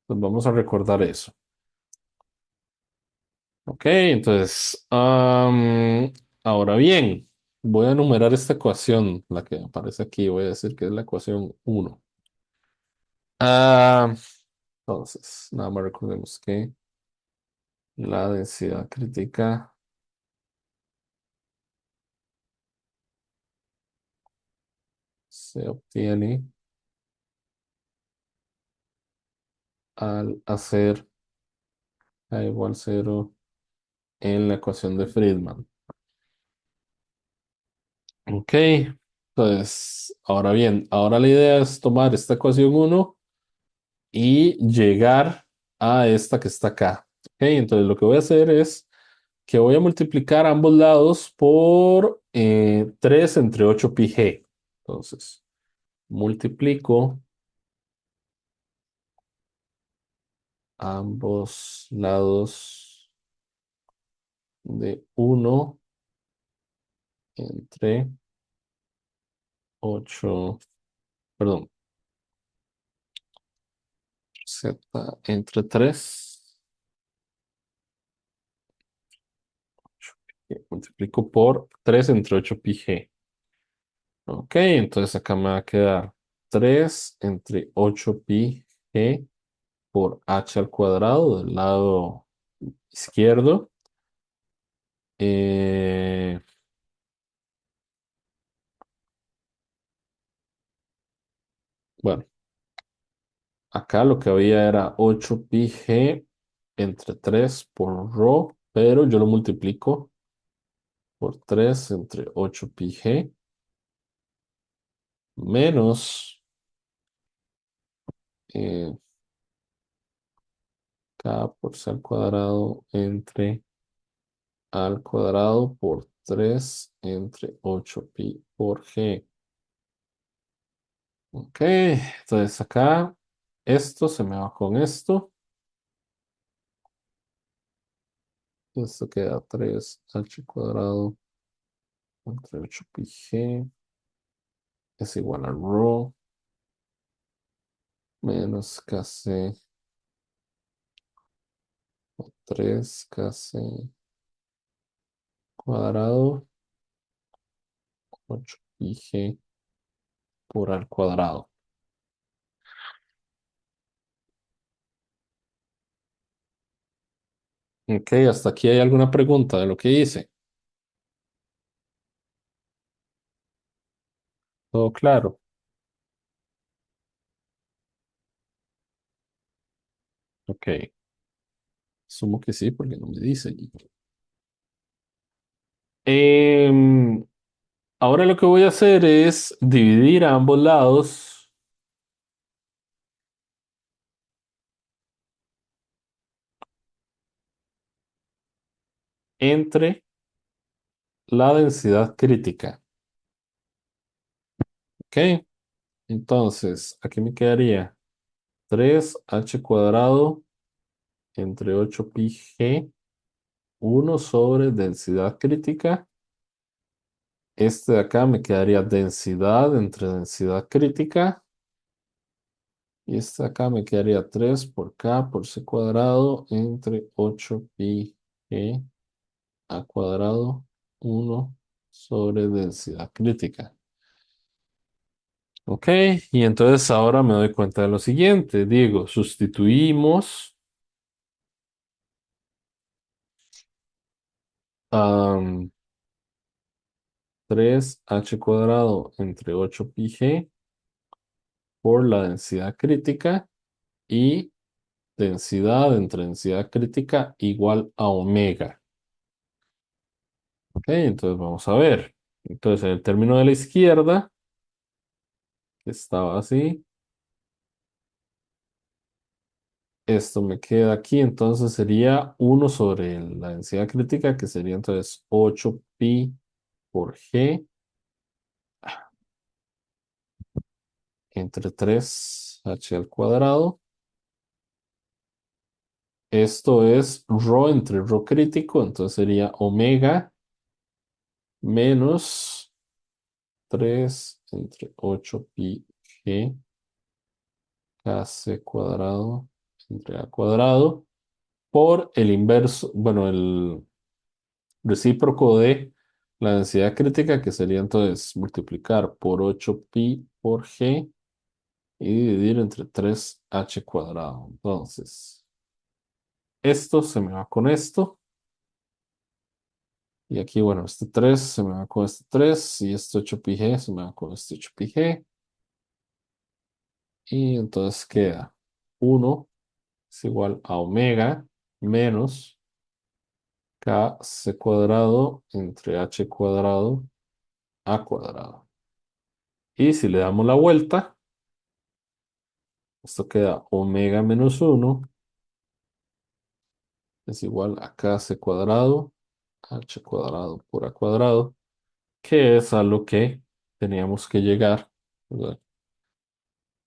Pues vamos a recordar eso. Ok, entonces, ahora bien, voy a enumerar esta ecuación, la que aparece aquí, voy a decir que es la ecuación 1. Ah, entonces, nada más recordemos que la densidad crítica se obtiene al hacer a igual cero en la ecuación de Friedman. Ok, entonces, ahora bien, ahora la idea es tomar esta ecuación 1 y llegar a esta que está acá. Ok, entonces lo que voy a hacer es que voy a multiplicar ambos lados por 3 entre 8 pi g. Entonces, multiplico ambos lados de 1 entre 8, perdón, z entre 3. Multiplico por 3 entre 8 pi g. Ok, entonces acá me va a quedar 3 entre 8 pi g por h al cuadrado del lado izquierdo. Eh, bueno, acá lo que había era 8 pi g entre 3 por rho, pero yo lo multiplico por 3 entre 8 pi g menos eh, k por c al cuadrado entre al cuadrado por 3 entre 8 pi por g. Ok, entonces acá esto se me va con esto. Esto queda 3h cuadrado entre 8 pi g es igual a rho menos kc por 3 kc cuadrado 8 pi g por al cuadrado. Ok, hasta aquí hay alguna pregunta de lo que hice. Todo claro. Ok, asumo que sí porque no me dice. Em, Ahora lo que voy a hacer es dividir a ambos lados entre la densidad crítica. ¿Ok? Entonces, aquí me quedaría 3h cuadrado entre 8πg, 1 sobre densidad crítica. Este de acá me quedaría densidad entre densidad crítica. Y este de acá me quedaría 3 por K por C cuadrado entre 8πg a cuadrado 1 sobre densidad crítica. Ok, y entonces ahora me doy cuenta de lo siguiente. Digo, sustituimos 3h cuadrado entre 8πg por la densidad crítica y densidad entre densidad crítica igual a omega. Ok, entonces vamos a ver. Entonces, en el término de la izquierda, que estaba así, esto me queda aquí, entonces sería 1 sobre la densidad crítica, que sería entonces 8pi por g entre 3h al cuadrado. Esto es rho entre rho crítico, entonces sería omega menos 3 entre 8pi g kc cuadrado entre a cuadrado por el inverso, bueno, el recíproco de la densidad crítica, que sería entonces multiplicar por 8pi por g y dividir entre 3h cuadrado. Entonces, esto se me va con esto. Y aquí, bueno, este 3 se me va con este 3 y este 8πg se me va con este 8πg. Y entonces queda 1 es igual a omega menos kc cuadrado entre h cuadrado a cuadrado. Y si le damos la vuelta, esto queda omega menos 1 es igual a kc cuadrado, h cuadrado por a cuadrado, que es a lo que teníamos que llegar, ¿verdad?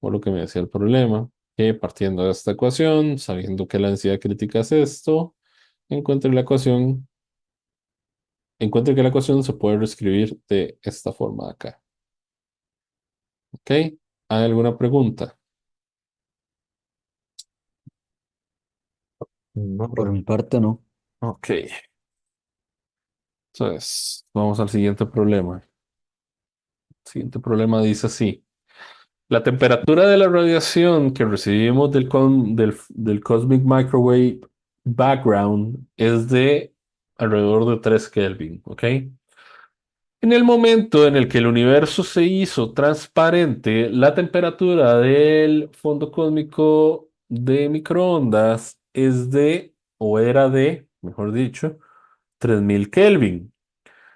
Por lo que me decía el problema, que partiendo de esta ecuación, sabiendo que la densidad crítica es esto, encuentre la ecuación, encuentre que la ecuación se puede reescribir de esta forma de acá. ¿Ok? ¿Hay alguna pregunta? No, Por profe. mi parte, no. Ok. Entonces, vamos al siguiente problema. El siguiente problema dice así. La temperatura de la radiación que recibimos del Cosmic Microwave Background es de alrededor de 3 Kelvin, ¿ok? En el momento en el que el universo se hizo transparente, la temperatura del fondo cósmico de microondas es de, o era de, mejor dicho, 3000 Kelvin.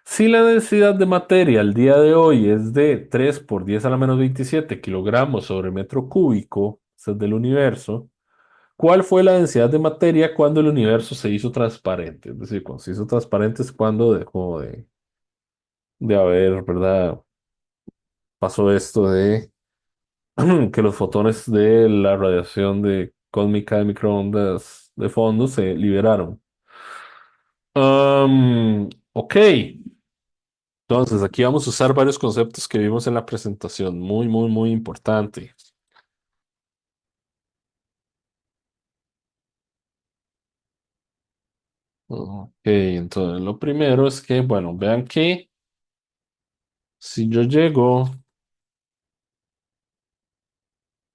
Si la densidad de materia al día de hoy es de 3 por 10 a la menos 27 kilogramos sobre metro cúbico, eso es del universo, ¿cuál fue la densidad de materia cuando el universo se hizo transparente? Es decir, cuando se hizo transparente es cuando dejó de haber, ¿verdad? Pasó esto de que los fotones de la radiación cósmica de microondas de fondo se liberaron. Ok. Entonces, aquí vamos a usar varios conceptos que vimos en la presentación. Muy, muy, muy importante. Ok, entonces lo primero es que, bueno, vean que si yo llego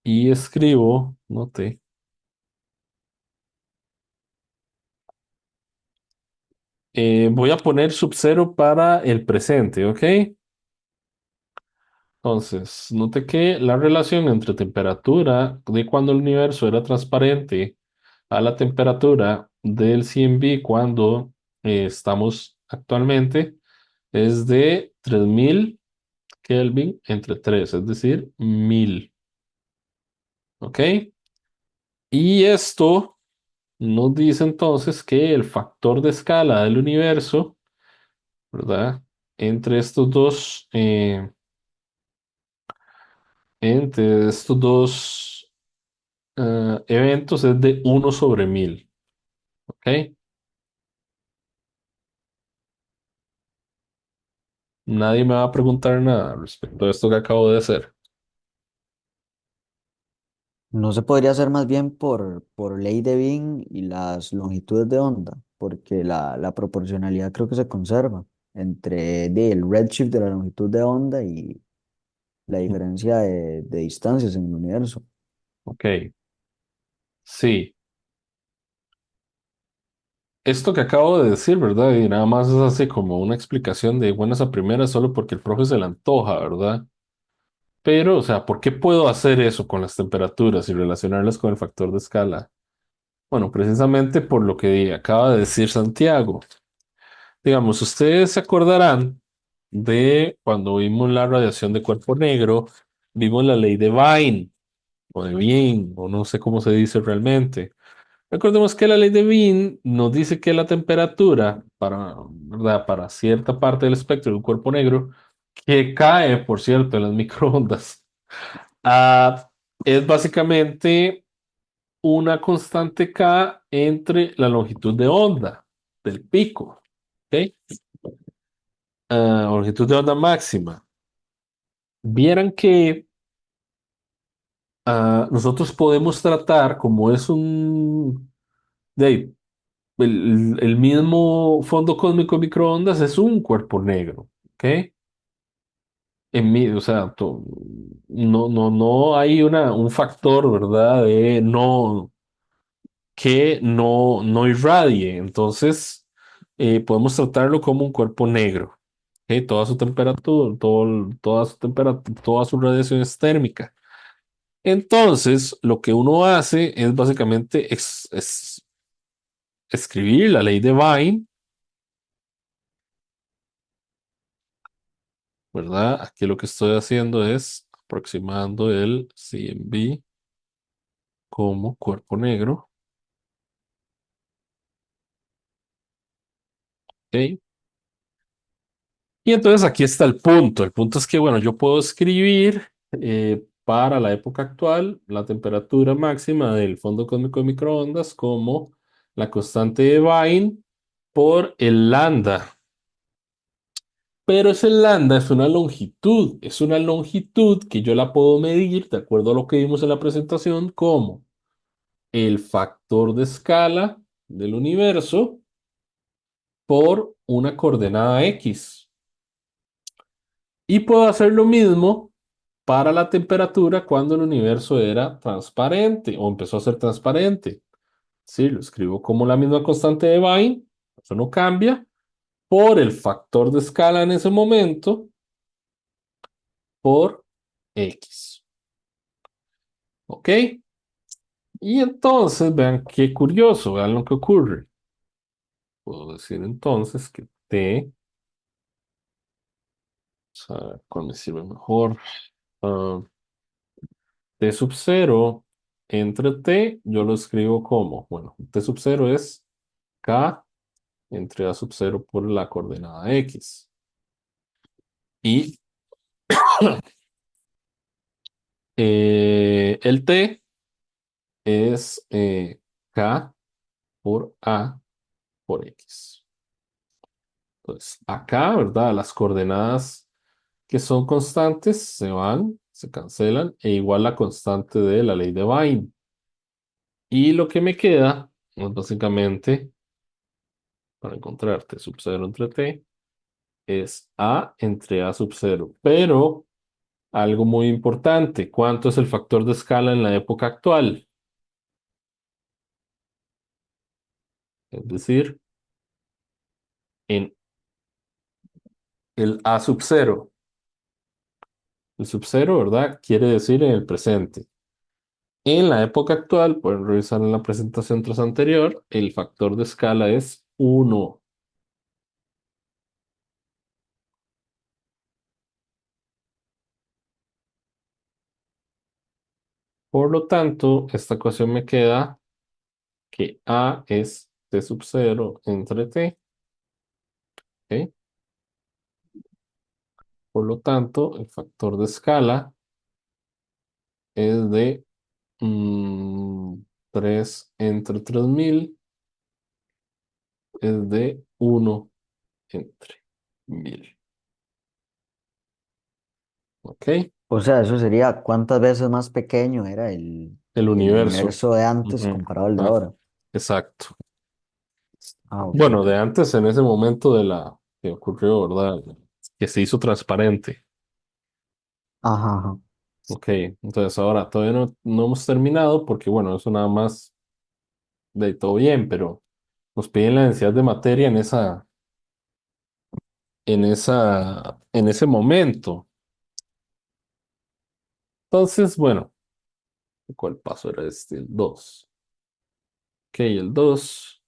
y escribo, noté, voy a poner sub cero para el presente, ¿ok? Entonces, note que la relación entre temperatura de cuando el universo era transparente a la temperatura del CMB cuando estamos actualmente es de 3000 Kelvin entre 3, es decir, 1000. ¿Ok? Y esto nos dice entonces que el factor de escala del universo, ¿verdad? Entre estos dos, entre estos dos eventos es de 1/1000. ¿Ok? Nadie me va a preguntar nada respecto a esto que acabo de hacer. No se podría hacer más bien por ley de Wien y las longitudes de onda, porque la proporcionalidad creo que se conserva entre el redshift de la longitud de onda y la diferencia de distancias en el universo. Ok, sí. Esto que acabo de decir, ¿verdad? Y nada más es así como una explicación de buenas a primeras solo porque el profe se le antoja, ¿verdad? Pero, o sea, ¿por qué puedo hacer eso con las temperaturas y relacionarlas con el factor de escala? Bueno, precisamente por lo que acaba de decir Santiago. Digamos, ustedes se acordarán de cuando vimos la radiación de cuerpo negro, vimos la ley de Wien o de Wien, o no sé cómo se dice realmente. Recordemos que la ley de Wien nos dice que la temperatura para, ¿verdad? Para cierta parte del espectro de un cuerpo negro, que cae, por cierto, en las microondas, ah, es básicamente una constante K entre la longitud de onda del pico, ¿ok? Longitud de onda máxima. Vieran que nosotros podemos tratar, como es de ahí, el mismo fondo cósmico de microondas es un cuerpo negro, ¿ok? O sea, no hay un factor, ¿verdad? De no, que no irradie. Entonces, podemos tratarlo como un cuerpo negro. ¿Ok? Toda su temperatura, toda su temperatura, toda su radiación es térmica. Entonces, lo que uno hace es básicamente escribir la ley de Wien, ¿verdad? Aquí lo que estoy haciendo es aproximando el CMB como cuerpo negro. ¿Ok? Y entonces aquí está el punto. El punto es que, bueno, yo puedo escribir para la época actual la temperatura máxima del fondo cósmico de microondas como la constante de Wien por el lambda. Pero ese lambda es una longitud que yo la puedo medir de acuerdo a lo que vimos en la presentación como el factor de escala del universo por una coordenada X. Y puedo hacer lo mismo para la temperatura cuando el universo era transparente o empezó a ser transparente. Sí, lo escribo como la misma constante de Wien, eso no cambia, por el factor de escala en ese momento, por X. ¿Ok? Y entonces, vean qué curioso, vean lo que ocurre. Puedo decir entonces que T, a ver cuál me sirve mejor. Ah, T sub 0 entre T, yo lo escribo como, bueno, T sub 0 es K entre A sub 0 por la coordenada X. Y el T es K por A por X. Entonces, acá, ¿verdad? Las coordenadas que son constantes se van, se cancelan, e igual la constante de la ley de Wien. Y lo que me queda, pues, básicamente, para encontrar T sub 0 entre T, es A entre A sub 0. Pero algo muy importante, ¿cuánto es el factor de escala en la época actual? Es decir, en el A sub 0. El sub 0, ¿verdad? Quiere decir en el presente. En la época actual, pueden revisar en la presentación tras anterior, el factor de escala es 1. Por lo tanto, esta ecuación me queda que A es T sub 0 entre T. ¿Ok? Por lo tanto, el factor de escala es de 3 entre 3000 es de 1 entre 1000. ¿Ok? O sea, eso sería cuántas veces más pequeño era El el universo. universo de antes Ujú. comparado al de Ah, ahora. exacto. Ah, ok. Bueno, de antes, en ese momento de la que ocurrió, ¿verdad? Que se hizo transparente. Ajá, ajá. Ok, entonces ahora todavía no hemos terminado porque, bueno, eso nada más de todo bien, pero nos piden la densidad de materia en ese momento. Entonces, bueno, ¿cuál paso era este? El 2. Ok, el 2.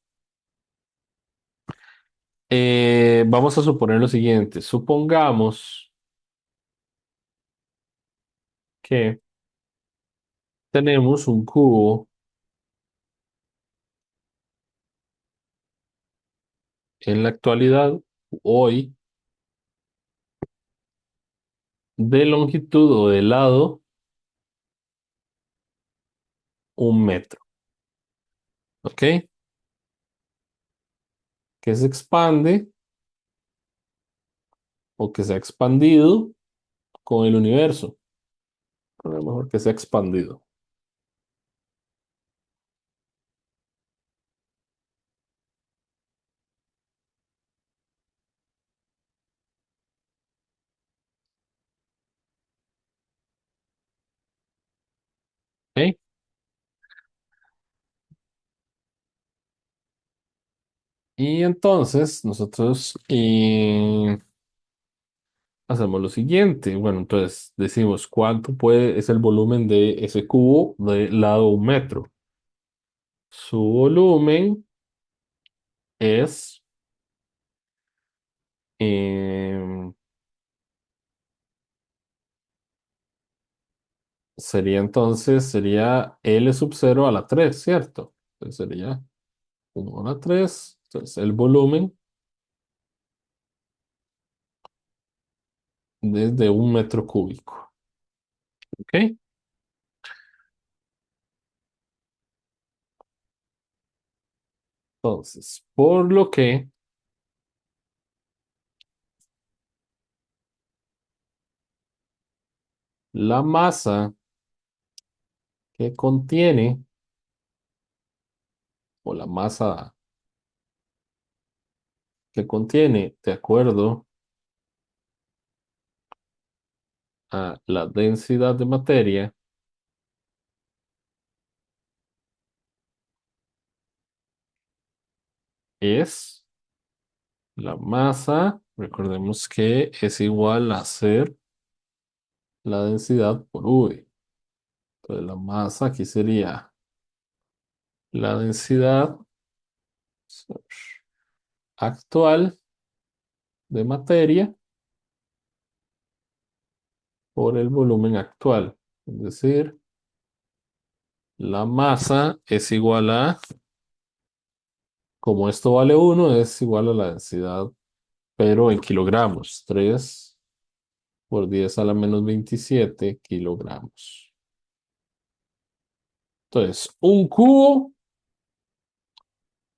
Vamos a suponer lo siguiente. Supongamos que tenemos un cubo en la actualidad, hoy, de longitud o de lado 1 metro. ¿Ok? Que se expande o que se ha expandido con el universo. A lo mejor que se ha expandido. ¿Ok? Y entonces nosotros hacemos lo siguiente. Bueno, entonces decimos es el volumen de ese cubo de lado 1 metro. Su volumen es, em, sería L sub 0 a la 3, ¿cierto? Entonces sería 1 a la 3. Entonces el volumen desde 1 metro cúbico. ¿Ok? Entonces, por lo que la masa que contiene, o la masa que contiene, de acuerdo a la densidad de materia, es la masa, recordemos que es igual a hacer la densidad por V. Entonces, la masa aquí sería la densidad actual de materia por el volumen actual. Es decir, la masa es igual a, como esto vale 1, es igual a la densidad, pero en kilogramos. 3 por 10 a la menos 27 kilogramos. Entonces, un cubo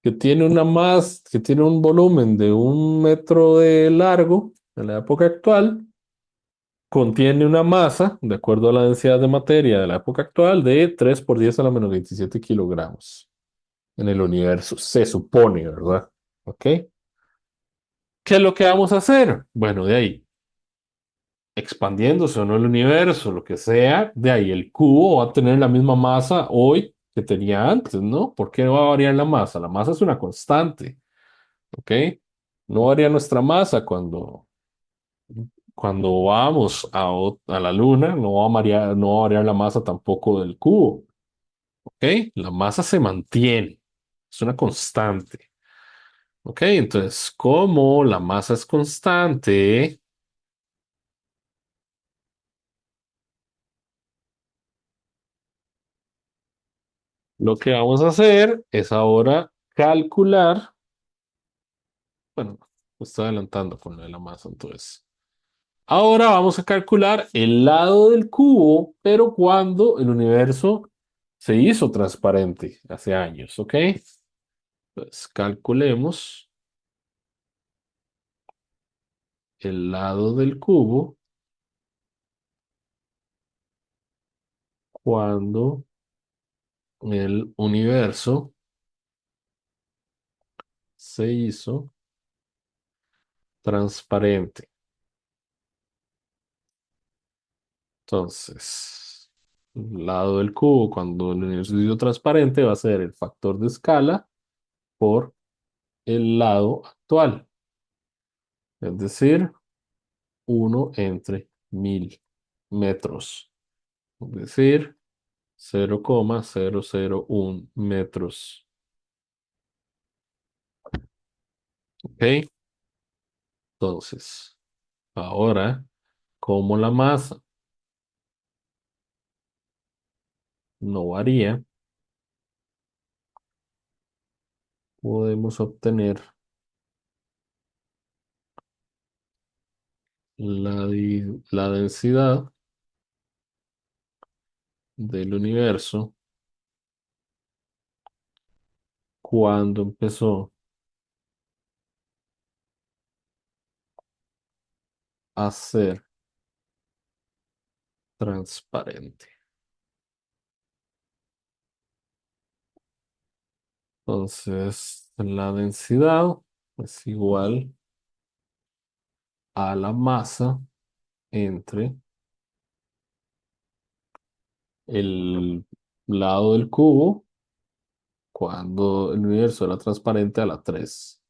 que tiene un volumen de 1 metro de largo en la época actual, contiene una masa, de acuerdo a la densidad de materia de la época actual, de 3 por 10 a la menos 27 kilogramos en el universo. Se supone, ¿verdad? ¿Ok? ¿Qué es lo que vamos a hacer? Bueno, de ahí, expandiéndose o no el universo, lo que sea, de ahí el cubo va a tener la misma masa hoy que tenía antes, ¿no? ¿Por qué no va a variar la masa? La masa es una constante, ¿ok? No varía nuestra masa cuando vamos a la luna, no va a variar la masa tampoco del cubo, ¿ok? La masa se mantiene, es una constante, ¿ok? Entonces, como la masa es constante, Lo que vamos a hacer es ahora calcular, bueno, me estoy adelantando con lo de la masa, entonces. Ahora vamos a calcular el lado del cubo, pero cuando el universo se hizo transparente hace años, ¿ok? Entonces, calculemos el lado del cubo cuando el universo se hizo transparente. Entonces, el lado del cubo cuando el universo se hizo transparente va a ser el factor de escala por el lado actual, es decir, 1/1000 metros, es decir, 0,001 metros. ¿Ok? Entonces, ahora, como la masa no varía, podemos obtener la densidad del universo cuando empezó a ser transparente. Entonces, la densidad es igual a la masa entre el lado del cubo cuando el universo era transparente a la 3.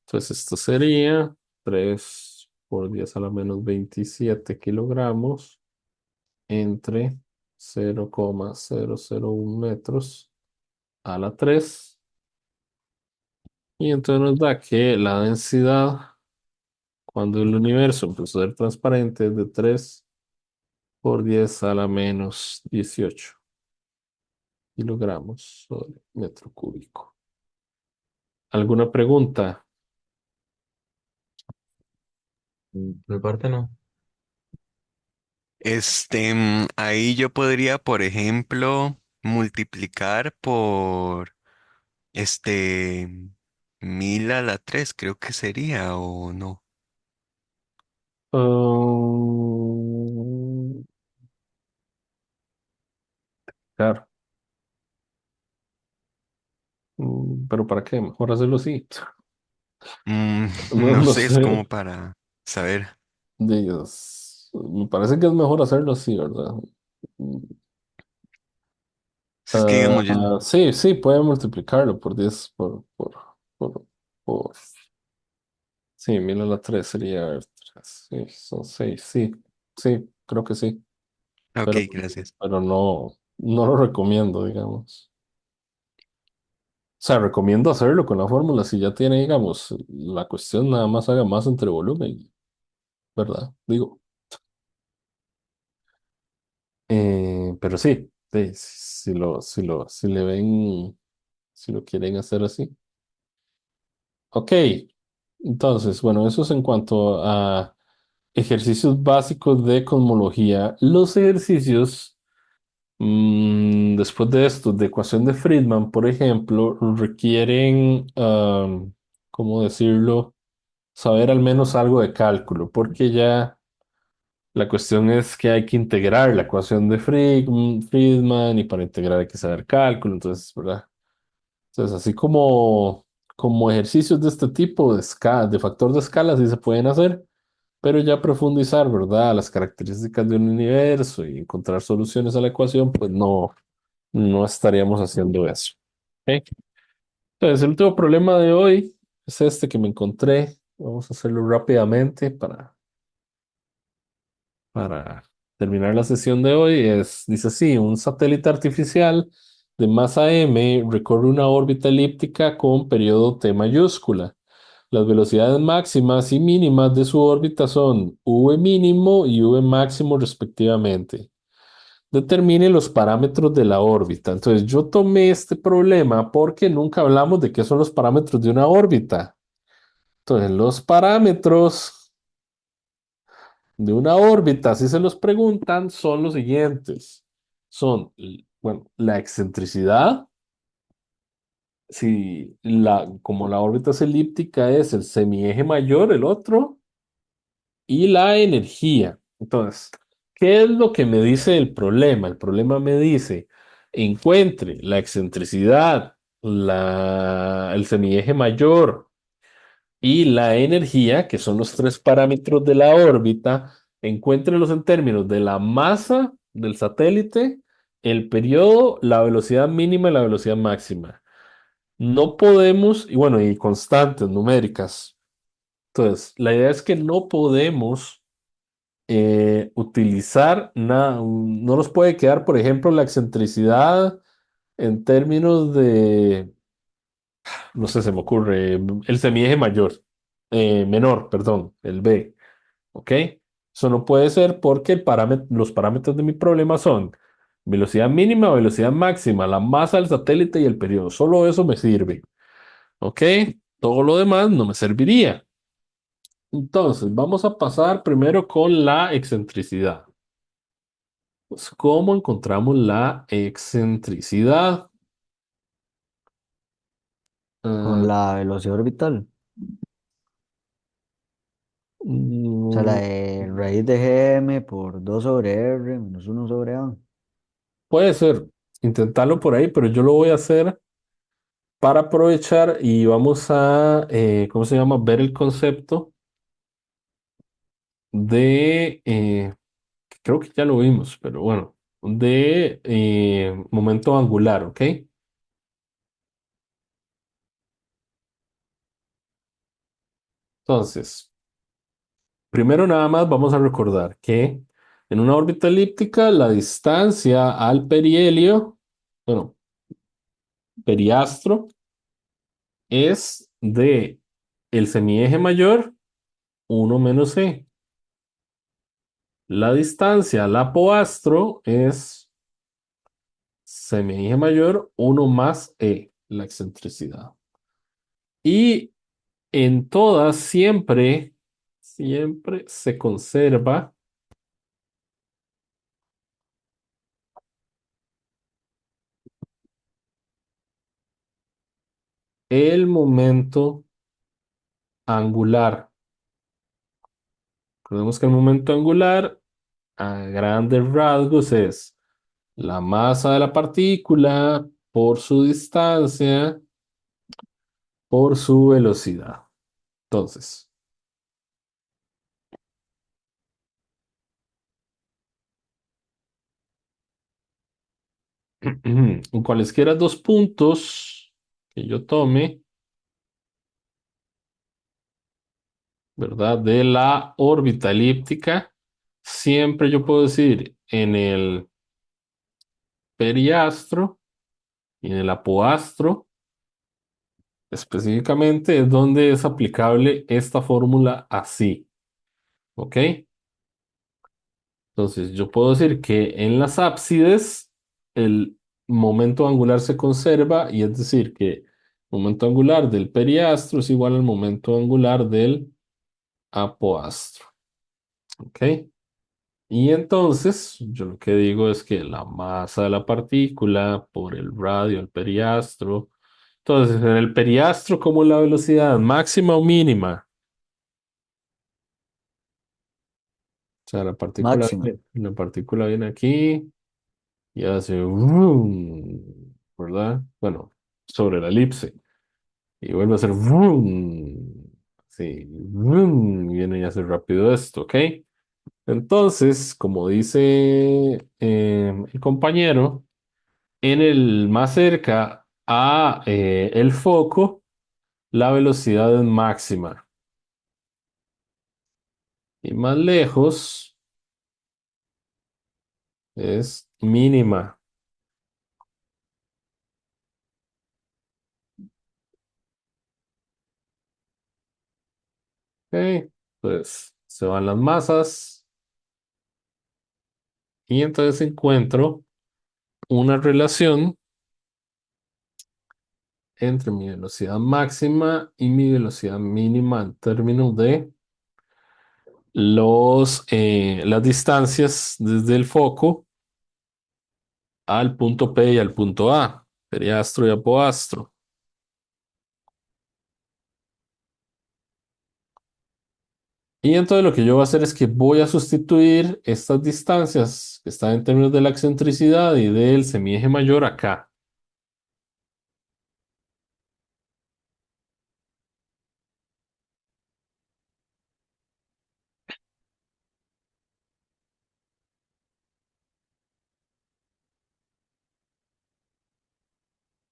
Entonces, esto sería 3 por 10 a la menos 27 kilogramos entre 0,001 metros a la 3. Y entonces nos da que la densidad cuando el universo empezó a ser transparente es de 3 por 10 a la menos 18 kilogramos sobre metro cúbico. ¿Alguna pregunta? Por mi parte no. Ahí yo podría, por ejemplo, multiplicar por, este, 1000 a la 3, creo que sería, o no. Ah, claro. Pero ¿para qué? Mejor hacerlo así. No, No no sé, es sé. como para saber. Me parece que es mejor hacerlo así, ¿verdad? Mm, Si es que, digamos, sí, sí, puede multiplicarlo por 10 por sí, 1000 a la 3 sería, a ver, sí, son 6, sí, sí, creo que sí, ok, pero, gracias. pero no, no lo recomiendo, digamos. O sea, recomiendo hacerlo con la fórmula si ya tiene, digamos, la cuestión nada más haga más entre volumen, ¿verdad? Digo, pero sí, sí, si le ven, si lo quieren hacer así. Ok, entonces, bueno, eso es en cuanto a ejercicios básicos de cosmología. Los ejercicios, después de esto, de ecuación de Friedman, por ejemplo, requieren, ¿cómo decirlo? Saber al menos algo de cálculo, porque ya la cuestión es que hay que integrar la ecuación de Friedman y para integrar hay que saber cálculo, entonces, ¿verdad? Entonces, así como ejercicios de este tipo de factor de escala sí se pueden hacer, pero ya profundizar, ¿verdad? Las características de un universo y encontrar soluciones a la ecuación, pues no, no estaríamos haciendo eso. ¿Ok? Entonces, el último problema de hoy es este que me encontré. Vamos a hacerlo rápidamente para terminar la sesión de hoy. Dice así, un satélite artificial de masa m recorre una órbita elíptica con periodo t mayúscula. Las velocidades máximas y mínimas de su órbita son v mínimo y v máximo respectivamente. determine los parámetros de la órbita. Entonces, yo tomé este problema porque nunca hablamos de qué son los parámetros de una órbita. Entonces, los parámetros de una órbita, si se los preguntan, son los siguientes. Son, bueno, la excentricidad, si como la órbita es elíptica, es el semieje mayor, el otro, y la energía. Entonces, ¿qué es lo que me dice el problema? El problema me dice, encuentre la excentricidad, el semieje mayor y la energía, que son los tres parámetros de la órbita, encuéntrelos en términos de la masa del satélite, el periodo, la velocidad mínima y la velocidad máxima. No podemos, y bueno, y constantes numéricas. Entonces, la idea es que no podemos utilizar nada, no nos puede quedar, por ejemplo, la excentricidad en términos de, no sé, se me ocurre, el semieje mayor, menor, perdón, el B, ¿ok? Eso no puede ser porque los parámetros de mi problema son velocidad mínima, velocidad máxima, la masa del satélite y el periodo. Solo eso me sirve, ¿ok? Todo lo demás no me serviría. Entonces, vamos a pasar primero con la excentricidad. Pues, ¿cómo encontramos la excentricidad? con Ah, la velocidad orbital. O sea, la mm, de raíz de GM por 2 sobre R menos 1 sobre A. puede ser, intentarlo por ahí, pero yo lo voy a hacer para aprovechar y vamos a, ¿cómo se llama? Ver el concepto de, que creo que ya lo vimos, pero bueno, de momento angular, ¿ok? Entonces, primero nada más vamos a recordar que en una órbita elíptica la distancia al perihelio, bueno, periastro, es de el semieje mayor, 1 - e. La distancia al apoastro es semieje mayor, 1 - la excentricidad. Y en todas siempre se conserva el momento angular. Recordemos que el momento angular a grandes rasgos es la masa de la partícula por su distancia por su velocidad. Entonces, en cualesquiera dos puntos que yo tome, ¿verdad? De la órbita elíptica, siempre yo puedo decir en el periastro y en el apoastro, específicamente es donde es aplicable esta fórmula así, ¿ok? Entonces, yo puedo decir que en las ábsides el momento angular se conserva y es decir que el momento angular del periastro es igual al momento angular del apoastro. ¿Ok? Y entonces, yo lo que digo es que la masa de la partícula por el radio del periastro. Entonces, en el periastro, ¿cómo es la velocidad? ¿Máxima o mínima? O sea, Máxima. la partícula viene aquí y hace vroom, ¿verdad? Bueno, sobre la elipse. Y vuelve a hacer vroom. Sí, vroom, y viene y hace rápido esto, ¿ok? Entonces, como dice el compañero, en el más cerca a el foco, la velocidad es máxima. Y más lejos es mínima. ¿Ok? Pues se van las masas. Y entonces encuentro una relación entre mi velocidad máxima y mi velocidad mínima en términos de las distancias desde el foco al punto P y al punto A, periastro y apoastro. Y entonces lo que yo voy a hacer es que voy a sustituir estas distancias que están en términos de la excentricidad y del semieje mayor acá.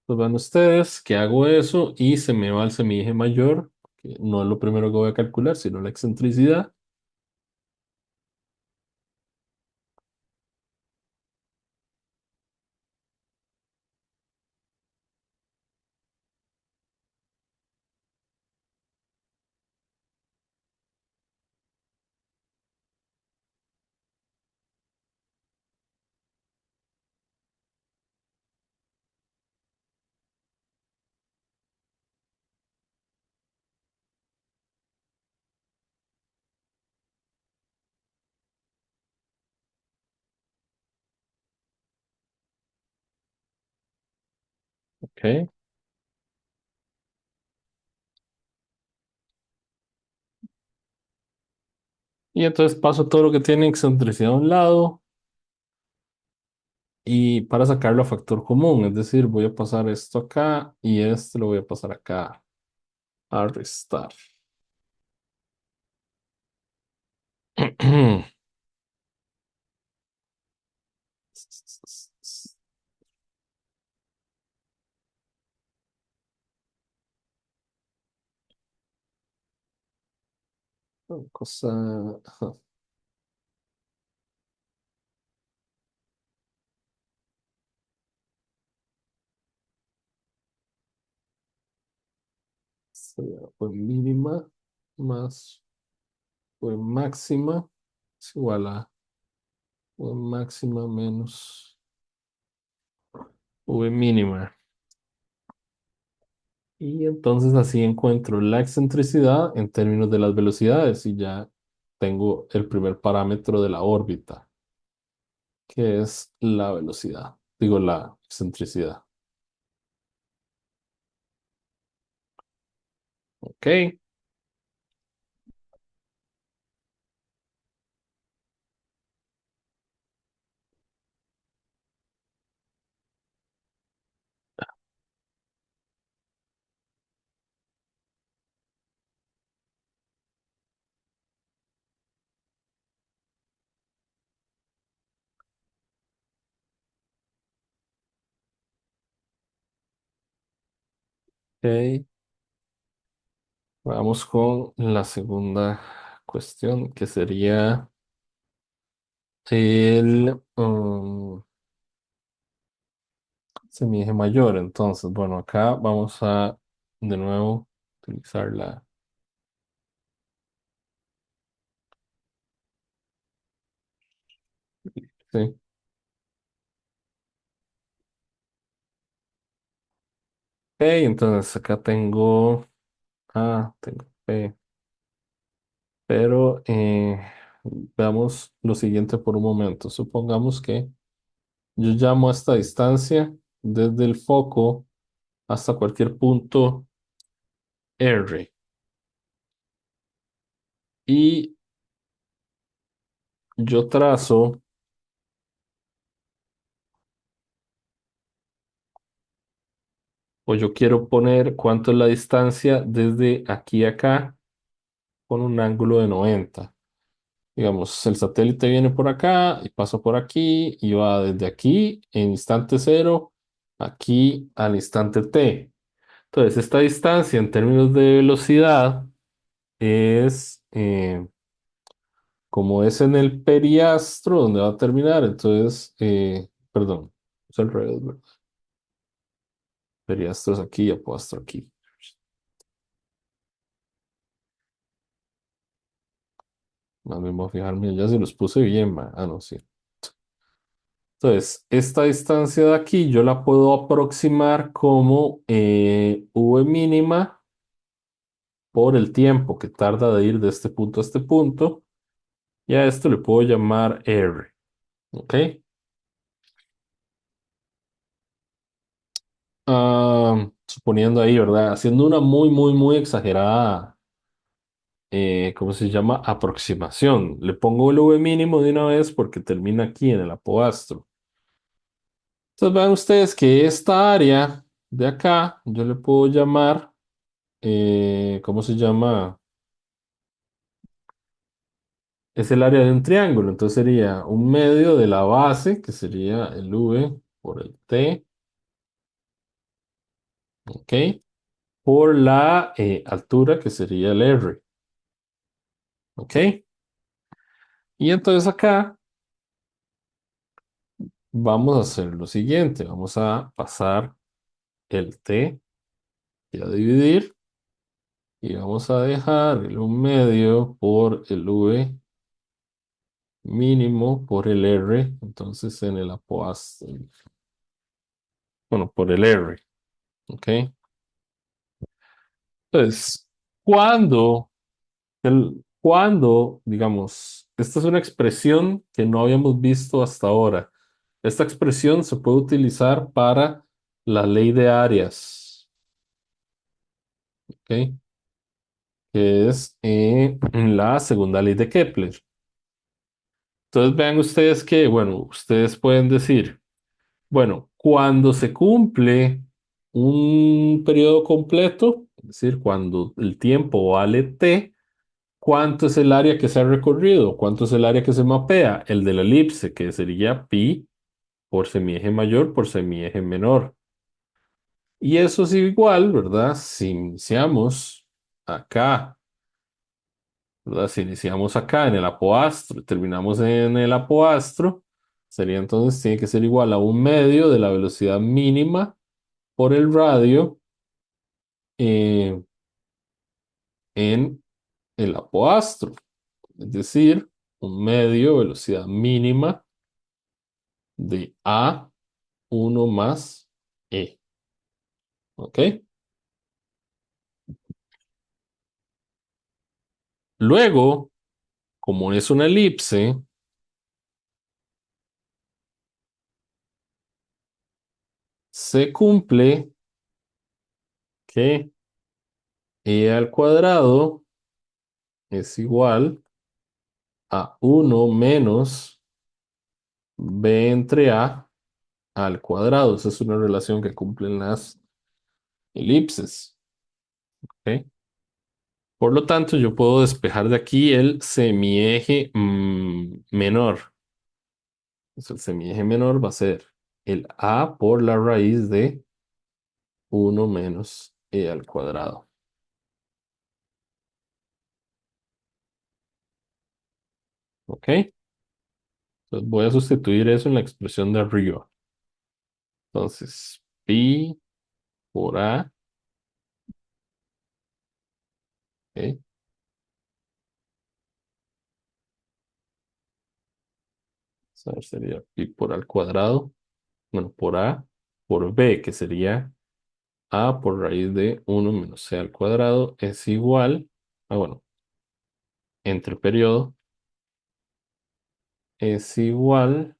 Pues van ustedes que hago eso y se me va el semieje mayor, que no es lo primero que voy a calcular, sino la excentricidad. ¿Ok? Y entonces paso todo lo que tiene excentricidad a un lado y para sacarlo a factor común, es decir, voy a pasar esto acá y este lo voy a pasar acá a restar. Cosa. Pues mínima más pues máxima es igual a pues máxima menos V mínima. Y entonces así encuentro la excentricidad en términos de las velocidades y ya tengo el primer parámetro de la órbita, que es la velocidad, digo la excentricidad. Ok, ok. Vamos con la segunda cuestión, que sería el semieje mayor. Entonces, bueno, acá vamos a de nuevo utilizar la. Sí. Ok, entonces acá tengo A, tengo P, pero veamos lo siguiente por un momento. Supongamos que yo llamo a esta distancia desde el foco hasta cualquier punto R y yo trazo o yo quiero poner cuánto es la distancia desde aquí a acá con un ángulo de 90. Digamos, el satélite viene por acá y pasa por aquí y va desde aquí en instante cero, aquí al instante t. Entonces, esta distancia en términos de velocidad es como es en el periastro donde va a terminar. Entonces, perdón, es al revés, ¿verdad? Periastro es aquí y apoastro aquí. Más bien voy a fijarme ya si los puse bien, ma. Ah, no, sí. Entonces, esta distancia de aquí yo la puedo aproximar como v mínima por el tiempo que tarda de ir de este punto a este punto. Y a esto le puedo llamar R. ¿Ok? Suponiendo ahí, ¿verdad? Haciendo una muy, muy, muy exagerada, ¿cómo se llama? Aproximación. Le pongo el V mínimo de una vez porque termina aquí en el apodastro. Entonces vean ustedes que esta área de acá, yo le puedo llamar, ¿cómo se llama? Es el área de un triángulo. Entonces sería un medio de la base, que sería el V por el T, ¿ok? Por la altura, que sería el R, ¿ok? Y entonces acá vamos a hacer lo siguiente. Vamos a pasar el T y a dividir. Y vamos a dejar el un medio por el V mínimo por el R. Entonces en el apóastro, bueno, por el R. ¿Ok? Entonces, cuando, digamos, esta es una expresión que no habíamos visto hasta ahora. Esta expresión se puede utilizar para la ley de áreas. ¿Ok? Que es la segunda ley de Kepler. Entonces vean ustedes que, bueno, ustedes pueden decir, bueno, cuando se cumple un periodo completo, es decir, cuando el tiempo vale t, ¿cuánto es el área que se ha recorrido? ¿Cuánto es el área que se mapea? El de la elipse, que sería pi por semieje mayor por semieje menor. Y eso es igual, ¿verdad? Si iniciamos acá, ¿verdad? Si iniciamos acá en el apoastro y terminamos en el apoastro, sería entonces, tiene que ser igual a un medio de la velocidad mínima por el radio eh, en el apoastro. Es decir, un medio velocidad mínima de a uno más e. ¿Ok? Luego, como es una elipse, se cumple que e al cuadrado es igual a uno menos b entre a al cuadrado. Esa es una relación que cumplen las elipses. ¿Ok? Por lo tanto, yo puedo despejar de aquí el semieje menor. Entonces, el semieje menor va a ser el a por la raíz de uno menos e al cuadrado. ¿Ok? Entonces voy a sustituir eso en la expresión de arriba. Entonces, pi por a, ¿ok? Vamos a ver, sería pi por al cuadrado. Bueno, por a por b, que sería a por raíz de uno menos c al cuadrado es igual a, bueno, entre periodo es igual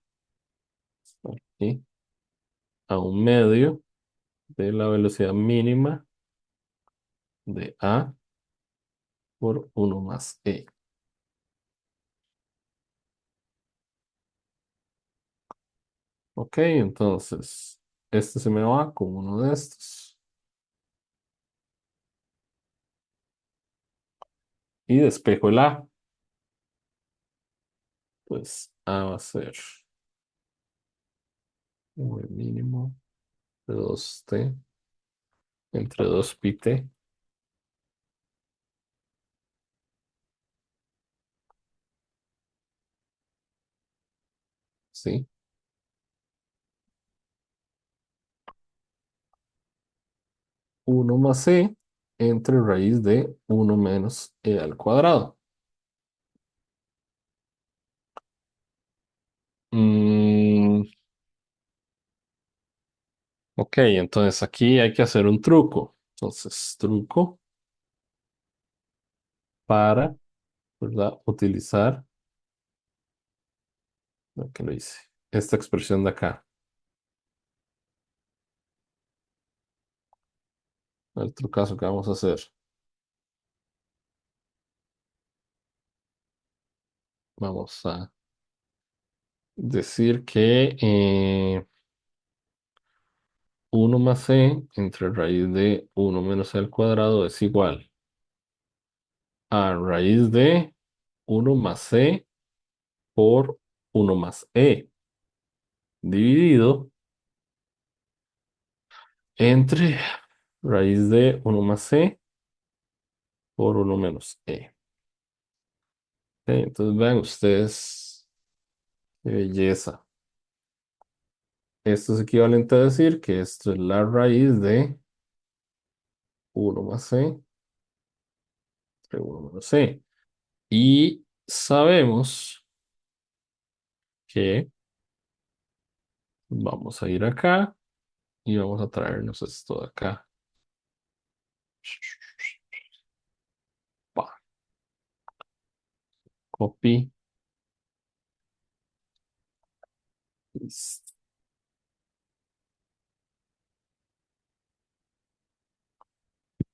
aquí, a un medio de la velocidad mínima de a por uno más e. Ok, entonces este se me va con uno de estos. Y despejo el a. Pues a va a ser el mínimo de 2t entre 2 pi t. ¿Sí? Uno más e entre raíz de uno menos e al cuadrado. Mm, Ok, entonces aquí hay que hacer un truco. Entonces, truco para, ¿verdad? Utilizar, lo que lo hice, esta expresión de acá. El trucazo que vamos a hacer. Vamos a decir que 1 más c entre raíz de 1 menos c al cuadrado es igual a raíz de 1 más c por 1 más dividido entre raíz de 1 más c por 1 menos Ok, entonces vean ustedes qué belleza. Esto es equivalente a decir que esto es la raíz de 1 más c entre 1 menos c. Y sabemos que vamos a ir acá y vamos a traernos esto de acá. Pa, copy. Paste.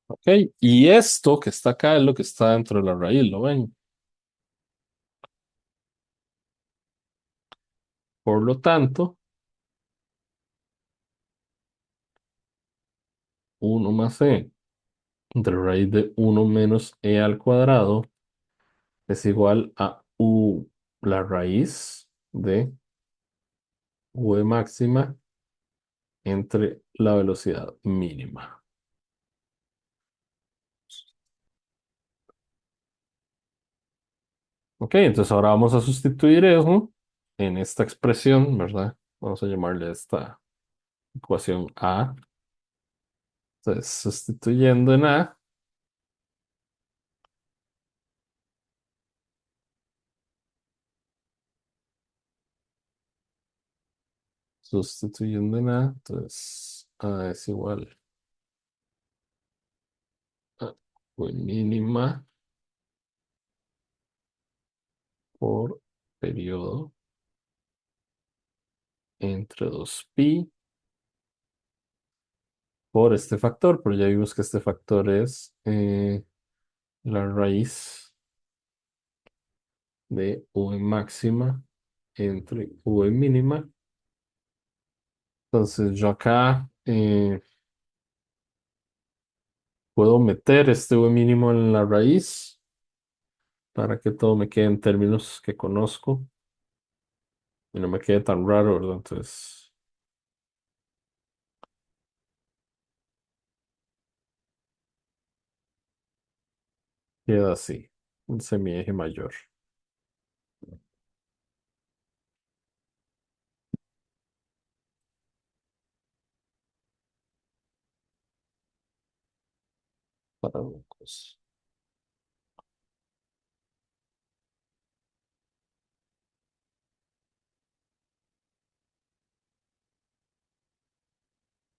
Ok, y esto que está acá es lo que está dentro de la raíz, ¿lo ven? Por lo tanto, 1 más c entre raíz de 1 menos al cuadrado es igual a la raíz de v máxima entre la velocidad mínima. Ok, entonces ahora vamos a sustituir eso en esta expresión, ¿verdad? Vamos a llamarle a esta ecuación A. Entonces, sustituyendo en A, sustituyendo en A, entonces A es igual a V mínima por periodo entre 2pi por este factor, pero ya vimos que este factor es la raíz de V máxima entre V mínima. Entonces yo acá puedo meter este V mínimo en la raíz para que todo me quede en términos que conozco y no me quede tan raro, ¿verdad? Entonces queda así, un semieje mayor. Para locos.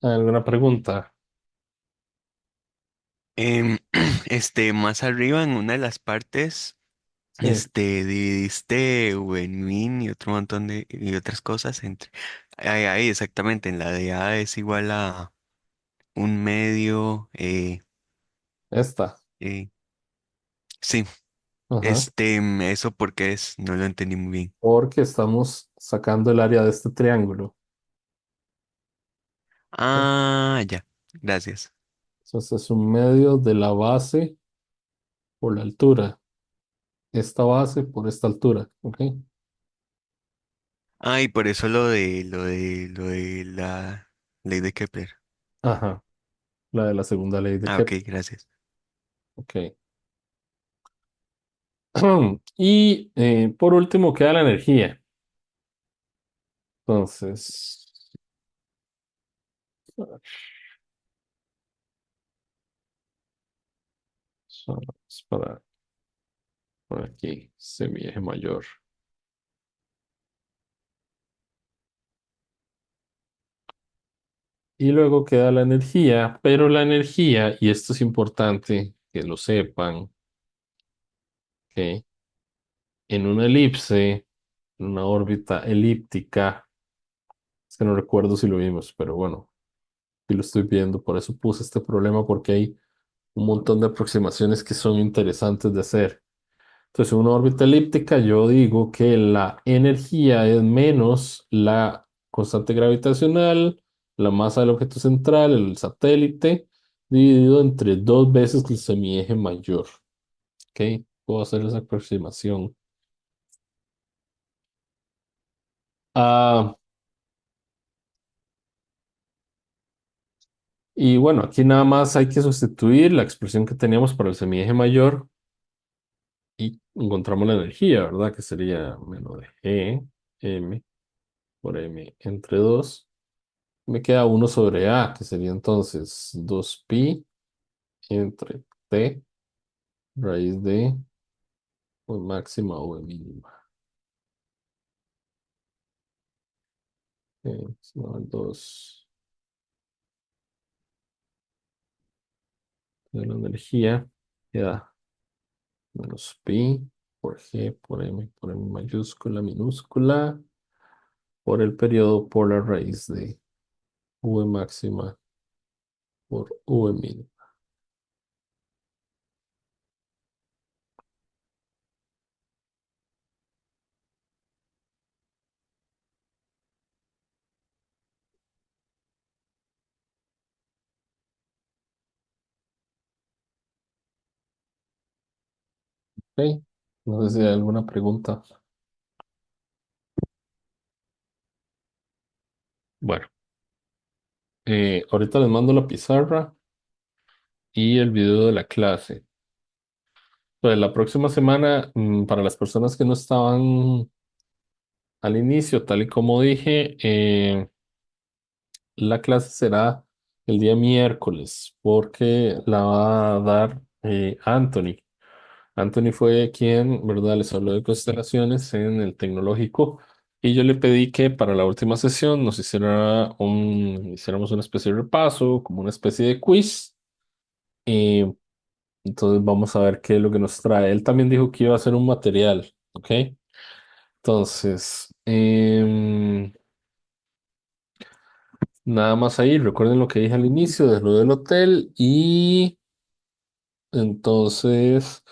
¿Alguna pregunta? Em, más arriba en una de las partes, Sí, dividiste win-win y otro montón y otras cosas entre, ahí exactamente, en la de A es igual a un medio, esta. eh, sí, Ajá. eso porque no lo entendí muy bien. Porque estamos sacando el área de este triángulo. ¿Ok? Ah, ya, gracias. Entonces es un medio de la base por la altura. Esta base por esta altura. ¿Ok? Ah, y por eso lo de la ley de Kepler. Ajá. La de la segunda ley de Ah, ok, Kepler. gracias. Ok. Y por último queda la energía. Entonces, vamos para por aquí, semieje mayor. Y luego queda la energía, pero la energía, y esto es importante que lo sepan, que en una elipse, en una órbita elíptica, es que no recuerdo si lo vimos, pero bueno, sí lo estoy viendo, por eso puse este problema, porque hay un montón de aproximaciones que son interesantes de hacer. Entonces, en una órbita elíptica, yo digo que la energía es menos la constante gravitacional, la masa del objeto central, el satélite, dividido entre dos veces el semieje mayor. ¿Ok? Puedo hacer esa aproximación. Ah, y bueno, aquí nada más hay que sustituir la expresión que teníamos para el semieje mayor y encontramos la energía, ¿verdad? Que sería menos de G, M por M entre 2. Me queda uno sobre A, que sería entonces 2pi entre T raíz de V máxima o V mínima. No, el 2 de la energía queda menos pi por G por M mayúscula minúscula por el periodo por la raíz de V máxima por V mínima. ¿Ok? No sé si hay alguna pregunta. Bueno, ahorita les mando la pizarra y el video de la clase. Pues la próxima semana, para las personas que no estaban al inicio, tal y como dije, la clase será el día miércoles porque la va a dar Anthony. Anthony fue quien, ¿verdad? Les habló de constelaciones en el tecnológico y yo le pedí que para la última sesión nos hiciéramos una especie de repaso, como una especie de quiz. Eh, entonces vamos a ver qué es lo que nos trae. Él también dijo que iba a hacer un material, ¿ok? Entonces, nada más ahí, recuerden lo que dije al inicio de lo del hotel y entonces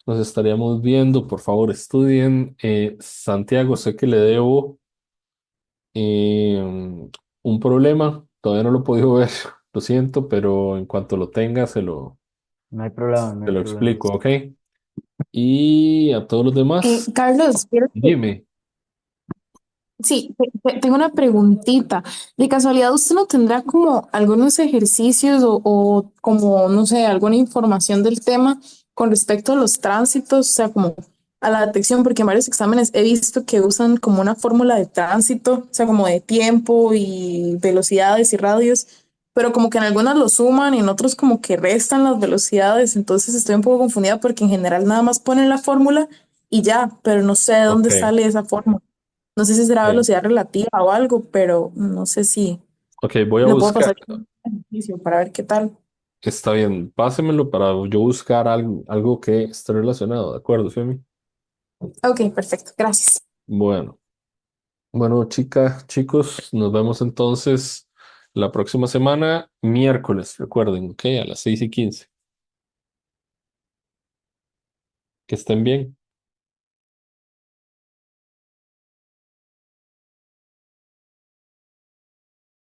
nos estaríamos viendo, por favor, estudien. Santiago, sé que le debo un problema, todavía no lo he podido ver, lo siento, pero en cuanto lo tenga No hay problema, no se hay lo problema. explico, ¿ok? Y a todos los demás, Carlos, dime. sí, tengo una preguntita. De casualidad, ¿usted no tendrá como algunos ejercicios o como, no sé, alguna información del tema con respecto a los tránsitos, o sea, como a la detección? Porque en varios exámenes he visto que usan como una fórmula de tránsito, o sea, como de tiempo y velocidades y radios, pero como que en algunas lo suman y en otros como que restan las velocidades. Entonces estoy un poco confundida porque en general nada más ponen la fórmula y ya, pero no sé de dónde Ok. sale esa fórmula. No sé si será eh, velocidad relativa o algo, pero no sé si ok, voy a lo puedo buscar. pasar como ejercicio para ver qué tal. Está bien, pásemelo para yo buscar algo que esté relacionado, ¿de acuerdo, Femi? Ok, perfecto, gracias. Bueno, bueno, chicas, chicos, nos vemos entonces la próxima semana, miércoles, recuerden, ¿ok? A las 6:15. Que estén bien.